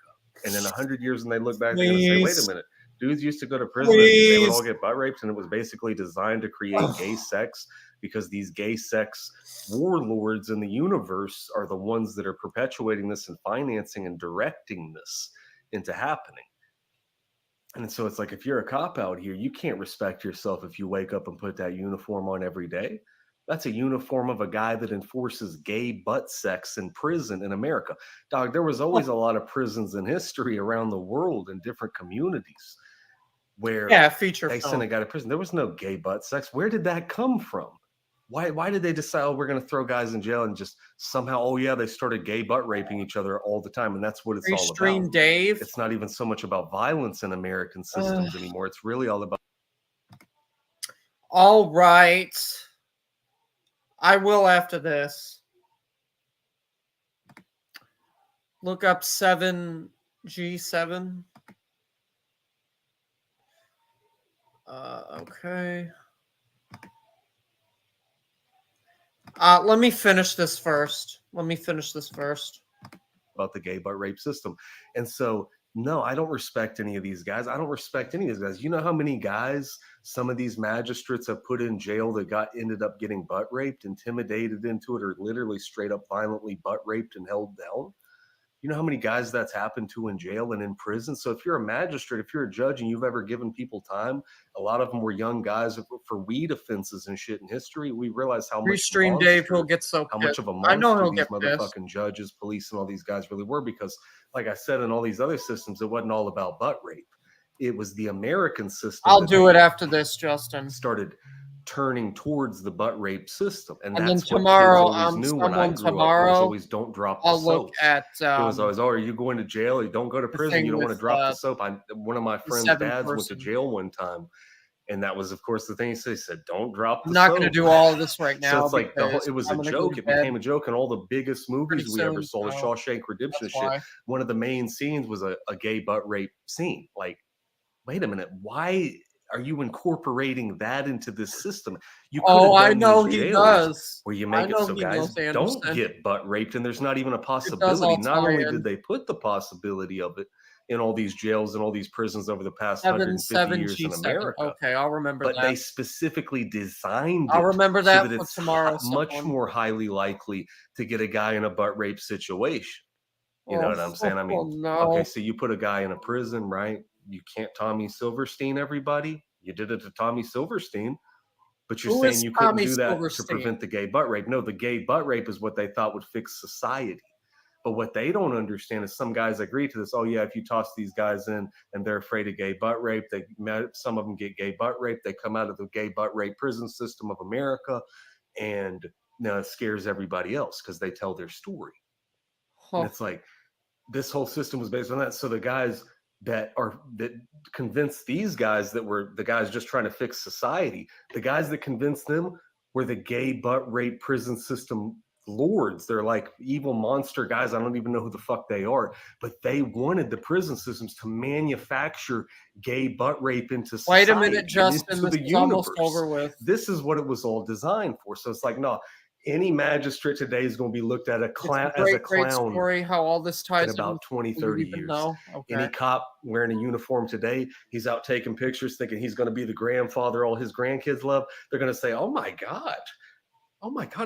And in 100 years, when they look back, they're going to say, wait a minute, dudes used to go to prison and they would all get butt raped, and it was basically designed to create gay sex, because these gay sex warlords in the universe are the ones that are perpetuating this and financing and directing this into happening. And so it's like, if you're a cop out here, you can't respect yourself if you wake up and put that uniform on every day. That's a uniform of a guy that enforces gay butt sex in prison in America. Dog, there was always a lot of prisons in history around the world in different communities where they sent a guy to prison. There was no gay butt sex. Where did that come from? Why did they decide, we're going to throw guys in jail and just somehow, they started gay butt raping each other all the time, and that's what it's all about. Dave. It's not even so much about violence in American systems anymore. It's really all about. All right. I will after this. Look up 7G7. Okay. Let me finish this first. About the gay butt rape system. And so, no, I don't respect any of these guys. I don't respect any of these guys. You know how many guys some of these magistrates have put in jail that ended up getting butt raped, intimidated into it, or literally straight up violently butt raped and held down? You know how many guys that's happened to in jail and in prison? So if you're a magistrate, if you're a judge and you've ever given people time, a lot of them were young guys for weed offenses and shit in history. We realize how much Dave, he'll get so how much of a monster these motherfucking judges, police, and all these guys really were. Because, like I said, in all these other systems, it wasn't all about butt rape. It was the American system. I'll do it after this, Justin. Started turning towards the butt rape system, and that's then what tomorrow, kids always knew when I grew up. It was always, don't drop the soap. Look at. It was always, are you going to jail? You don't go to prison. You don't want to drop the soap. One of my friends' dads went to jail one time, And that was, of course, the thing he said. He said, "Don't drop the I'm not going to soap." do all of this right now. So it's like it was a joke. It became a joke, and all the biggest movies we ever saw, the Shawshank Redemption shit. One of the main scenes was a gay butt rape scene. Like, wait a minute, why are you incorporating that into this system? You could have done I know these he jails does. where you make it so guys don't get butt raped, and there's not even a possibility. Not only did they put the possibility of it in all these jails and all these prisons over the past 150 years in America. Okay, I'll remember that. But they specifically designed it. I'll remember that so that it's tomorrow. Much more highly likely to get a guy in a butt rape situation. You know what I'm saying? I mean, okay, so you put a guy in a prison, right? You can't Tommy Silverstein everybody. You did it to Tommy Silverstein. But you're saying you couldn't do that to prevent the gay butt rape. No, the gay butt rape is what they thought would fix society. But what they don't understand is some guys agree to this. Oh, yeah, if you toss these guys in and they're afraid of gay butt rape, some of them get gay butt rape. They come out of the gay butt rape prison system of America, and it scares everybody else because they tell their story. And it's like this whole system was based on that. So the guys that convinced these guys that were the guys just trying to fix society, the guys that convinced them were the gay butt rape prison system lords. They're like evil monster guys. I don't even know who the fuck they are, but they wanted the prison systems to manufacture gay butt rape into society. Wait a minute, Justin, this is almost over with. This is what it was all designed for. So it's like, no, any magistrate today is going to be looked at as a clown. Great story how all this ties in about 20, 30 years. Okay. Any cop wearing a uniform today, he's out taking pictures thinking he's going to be the grandfather all his grandkids love. They're going to say, oh my God,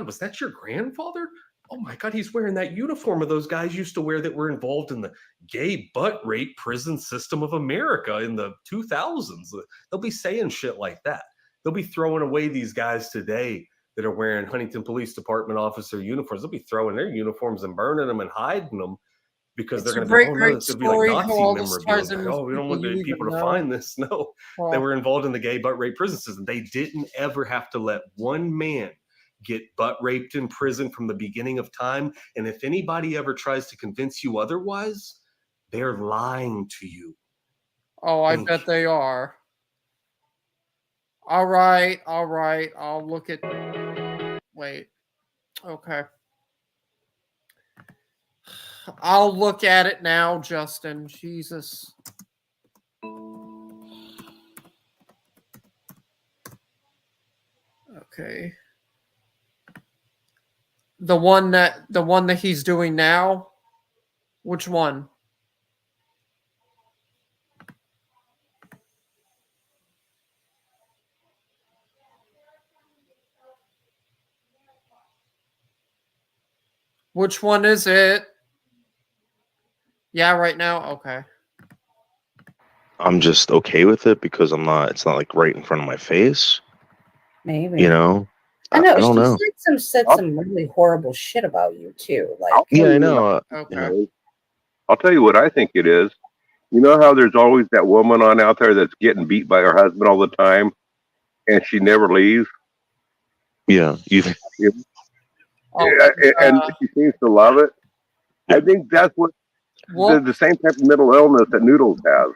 was that your grandfather? Oh my God, he's wearing that uniform of those guys used to wear that were involved in the gay butt rape prison system of America in the 2000s. They'll be saying shit like that. They'll be throwing away these guys today that are wearing Huntington Police Department officer uniforms. They'll be throwing their uniforms and burning them and hiding them because they're going to be, oh no, it's going to be like Nazi memorabilia. Oh, we don't want the people to find this. No, they were involved in the gay butt rape prison system. They didn't ever have to let one man get butt raped in prison from the beginning of time. And if anybody ever tries to convince you otherwise, they're lying to you. Oh, I bet they are. All right. I'll look at. Wait. Okay. I'll look at it now, Justin. Jesus. Okay. The one that he's doing now? Which one? Which one is it? Yeah, right now? Okay. I'm just okay with it because it's not like right in front of my face. Maybe. You know? I know. I don't know. Said some really horrible shit about you too. Like, yeah, I know. Okay. I'll tell you what I think it is. You know how there's always that woman on out there that's getting beat by her husband all the time, and she never leaves. Yeah. And she seems to love it. I think that's what the same type of mental illness that Noodles has.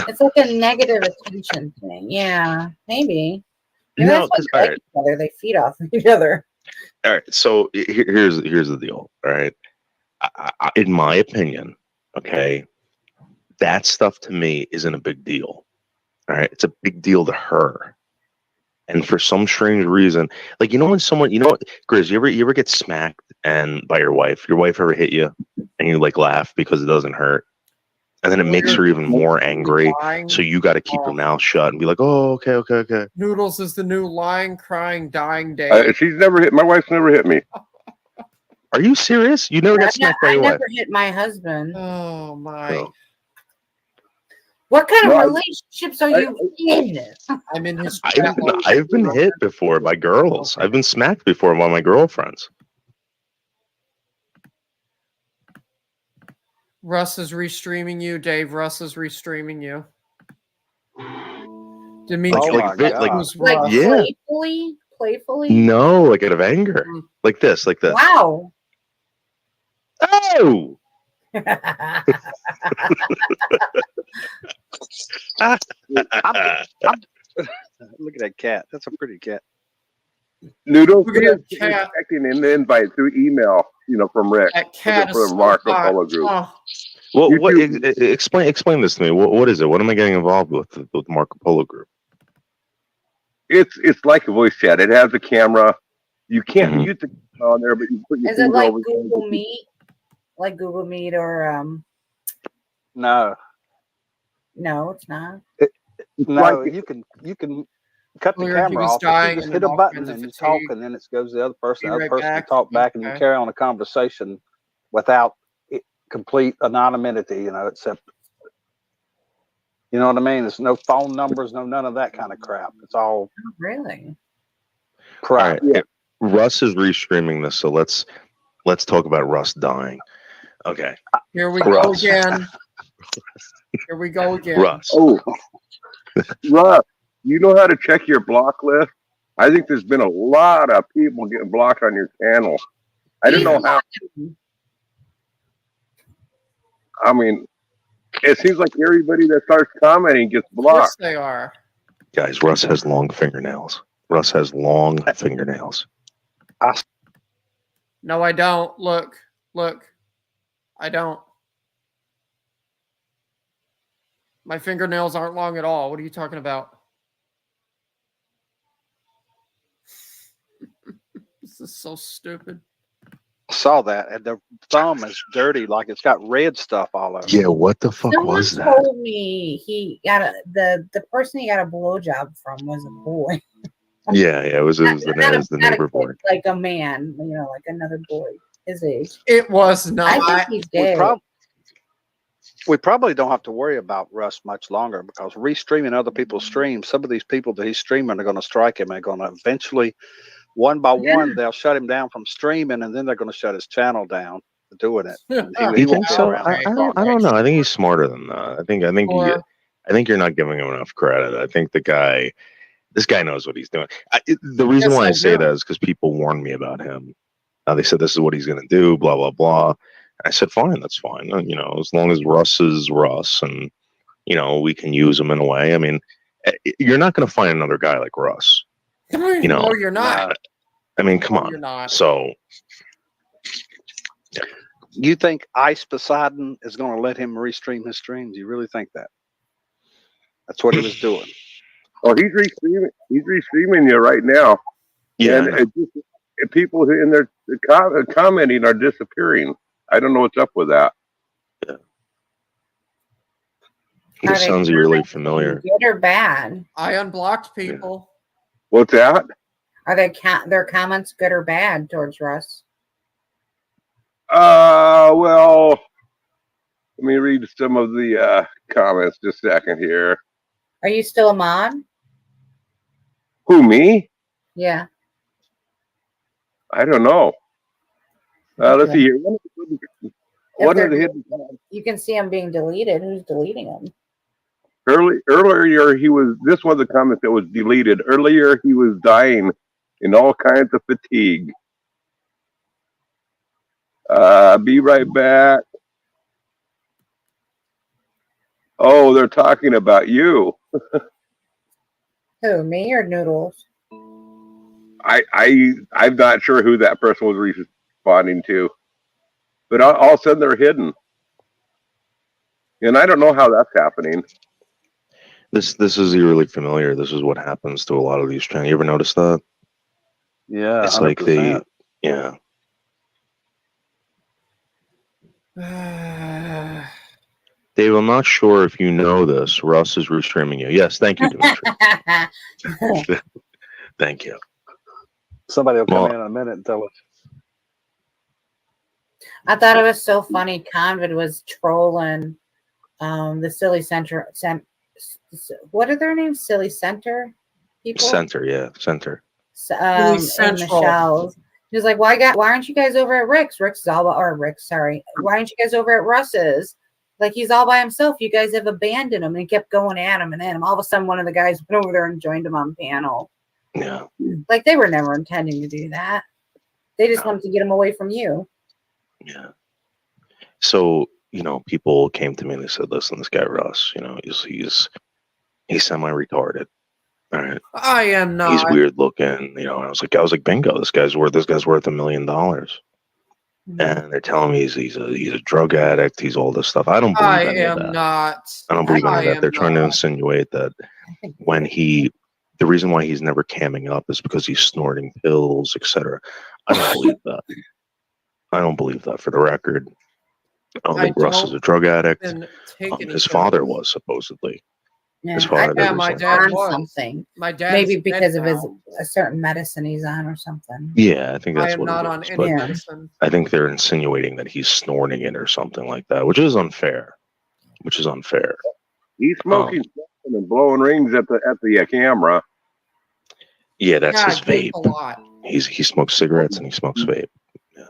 It's like a negative attention thing. Yeah, maybe. No, because they feed off of each other. All right, so here's the deal. All right, in my opinion, okay, that stuff to me isn't a big deal. All right, it's a big deal to her, and for some strange reason, like when someone, Grizz, you ever get smacked and by your wife ever hit you, and you like laugh because it doesn't hurt. And then it makes her even more angry. So you got to keep your mouth shut and be like, "Oh, okay." Noodles is the new lying, crying, dying day. She's never hit. My wife's never hit me. Are you serious? You never got smacked by your wife? I never hit my husband. Oh my! Oh. What kind of relationships are you in? I'm in his. I've been hit before by girls. I've been smacked before by my girlfriends. Russ is restreaming you, Dave. Russ is restreaming you. Dimitri, playfully? No, like out of anger, like this. Wow. Oh. Look at that cat. That's a pretty cat. Noodles Look at is that cat. expecting an invite through email, from Rick. That cat is from so Marco hot. Polo Group. Oh. Well, explain this to me. What is it? What am I getting involved with Marco Polo Group? It's like a voice chat. It has a camera. You can't use the camera on there, but you put your Is it finger like over Google Meet? Like Google Meet or No, no, it's not. no. You can cut the Earlier he camera was off. You dying just and hit then a all button kinds of and you talk, fatigue. and then it goes to the other person. Be The other right person back. can talk back, and you Okay. carry on a conversation without complete anonymity. Except you know what I mean. There's no phone numbers, no none of that kind of crap. It's all Really? private. All right. Russ is restreaming this, so let's talk about Russ dying. Okay. Here we go Russ. again. Here we go again. Russ. Oh, Russ, you know how to check your block list? I think there's been a lot of people getting blocked on your channel. I don't know how. I mean, it seems like everybody that starts commenting gets Of course blocked. they are. Guys, Russ has long fingernails. Russ has long fingernails. No, I don't. Look. I don't. My fingernails aren't long at all. What are you talking about? This is so stupid. Saw that, and the thumb is dirty, like it's got red stuff all over. Yeah, what the fuck Someone was that? told me he got the person he got a blowjob from was a boy. Yeah, it was the neighbor boy. Kid, like a man, like another boy his age. It was not. I think he's dead. We probably don't have to worry about Russ much longer because restreaming other people's streams, some of these people that he's streaming are going to strike him and going to eventually, one by one, they'll shut him down from streaming, and then they're going to shut his channel down for doing it. You think so? I don't know. I think he's smarter than that. I think you're not giving him enough credit. I think this guy knows what he's doing. The reason why I say that is because people warned me about him. They said this is what he's going to do, blah blah blah. I said, fine, that's fine. As long as Russ is Russ, and we can use him in a way. I mean, you're not going to find another guy like Russ. No, you're not. I mean, come No, on. you're not. So, you think Ice Poseidon is going to let him restream his streams? You really think that? That's what he was doing. Oh, he's restreaming. He's restreaming you right now. Yeah. And people in there commenting are disappearing. I don't know what's up with that. Yeah. This sounds really familiar. Good or bad? I unblocked people. What's that? Are their comments good or bad towards Russ? Well, let me read some of the comments just a second here. Are you still a mod? Who, me? Yeah. I don't know. Let's see here. One of the hidden you can see them being deleted. Who's deleting them? Earlier, this was a comment that was deleted. Earlier, he was dying in all kinds of fatigue. Be right back. Oh, they're talking about you. Who, me or Noodles? I'm not sure who that person was responding to, but all of a sudden they're hidden, and I don't know how that's happening. This is eerily familiar. This is what happens to a lot of these channels. You ever notice that? Yeah, it's 100%. like yeah. Dave, I'm not sure if you know this. Russ is restreaming you. Yes, thank you, Dimitri. Thank you. Somebody will come in a minute and tell us. I thought it was so funny. Convid was trolling the Silly Center. What are their names? Silly Center people? Center, yeah. Center. In the shows. He was like, why aren't you guys over at Rick's? Sorry. Why aren't you guys over at Russ's? Like, he's all by himself. You guys have abandoned him. And he kept going at him and at him. All of a sudden, one of the guys went over there and joined him on panel. Yeah. Like, they were never intending to do that. They just wanted to get him away from you. Yeah. So, people came to me and they said, listen, this guy Russ, he's semi-retarded. All right. I am not. He's weird looking. You know, I was like, bingo. This guy's worth $1 million. And they're telling me he's a drug addict. He's all this stuff. I don't believe any of that. Not. I don't believe any of that. They're trying to insinuate that when the reason why he's never camming up is because he's snorting pills, etc. I don't believe that. I don't believe that. For the record, I don't think Russ is a drug addict. His father was supposedly. Yeah, His father my was dad on was. something. My dad Maybe because of a certain medicine he's on or something. Yeah, I think that's I am what not it on is. any But medicine. I think they're insinuating that he's snorting it or something like that, which is unfair. He's smoking and blowing rings at the camera. Yeah, that's his vape. A lot. He smokes cigarettes and he smokes vape. Yeah.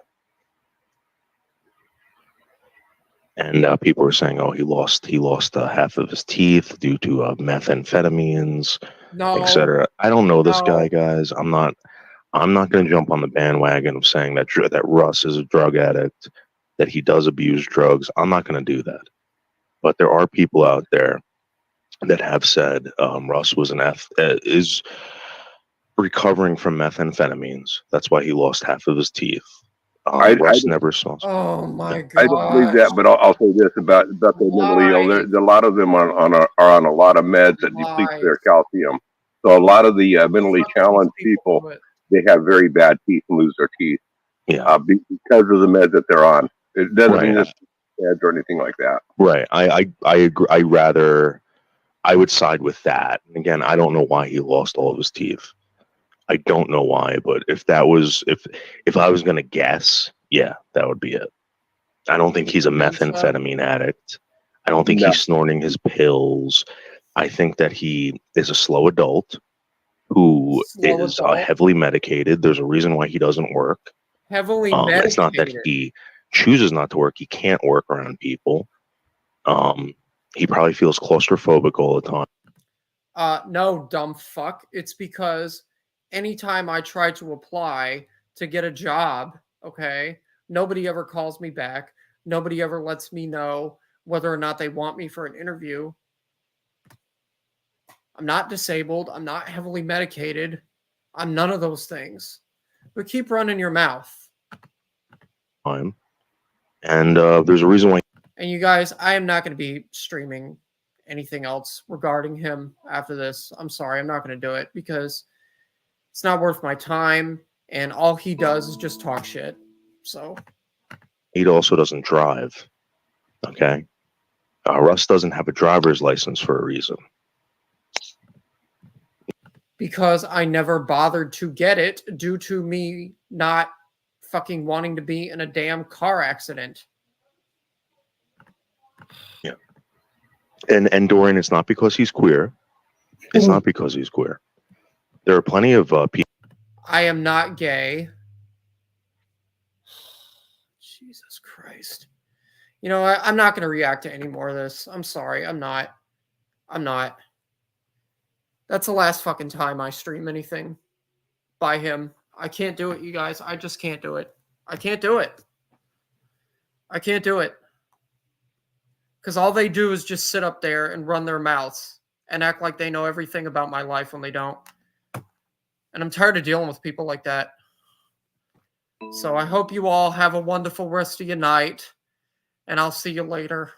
And people were saying, "Oh, he lost half of his teeth due to methamphetamines, etc." I don't know this guy, guys. I'm not going to jump on the bandwagon of saying that Russ is a drug addict, that he does abuse drugs. I'm not going to do that. But there are people out there that have said Russ is recovering from methamphetamines. That's why he lost half of his teeth. Russ never saw. Oh my god! I don't believe that, but I'll say this about the mentally ill. A lot of them are on a lot of meds that deplete their calcium. So a lot of the mentally challenged people, they have very bad teeth and lose their teeth. Yeah, because of the meds that they're on. It doesn't mean it's meds or anything like that. Right. I agree. I would side with that. And again, I don't know why he lost all of his teeth. I don't know why, but if I was gonna guess, yeah, that would be it. I don't think he's a methamphetamine addict. I don't think he's snorting his pills. I think that he is a slow adult who is heavily medicated. There's a reason why he doesn't work. Heavily medicated. It's not that he chooses not to work. He can't work around people. He probably feels claustrophobic all the time. No, dumb fuck. It's because anytime I try to apply to get a job, okay, nobody ever calls me back. Nobody ever lets me know whether or not they want me for an interview. I'm not disabled. I'm not heavily medicated. I'm none of those things. But keep running your mouth. And there's a reason why. And you guys, I am not going to be streaming anything else regarding him after this. I'm sorry, I'm not going to do it because it's not worth my time. And all he does is just talk shit. So he also doesn't drive. Okay, Russ doesn't have a driver's license for a reason. Because I never bothered to get it due to me not fucking wanting to be in a damn car accident. Yeah. And Dorian, it's not because he's queer. It's not because he's queer. There are plenty of people. I am not gay. Jesus Christ. You know, I'm not going to react to any more of this. I'm sorry. I'm not. That's the last fucking time I stream anything by him. I can't do it, you guys. I just can't do it. I can't do it. Because all they do is just sit up there and run their mouths and act like they know everything about my life when they don't. And I'm tired of dealing with people like that. So I hope you all have a wonderful rest of your night. And I'll see you later.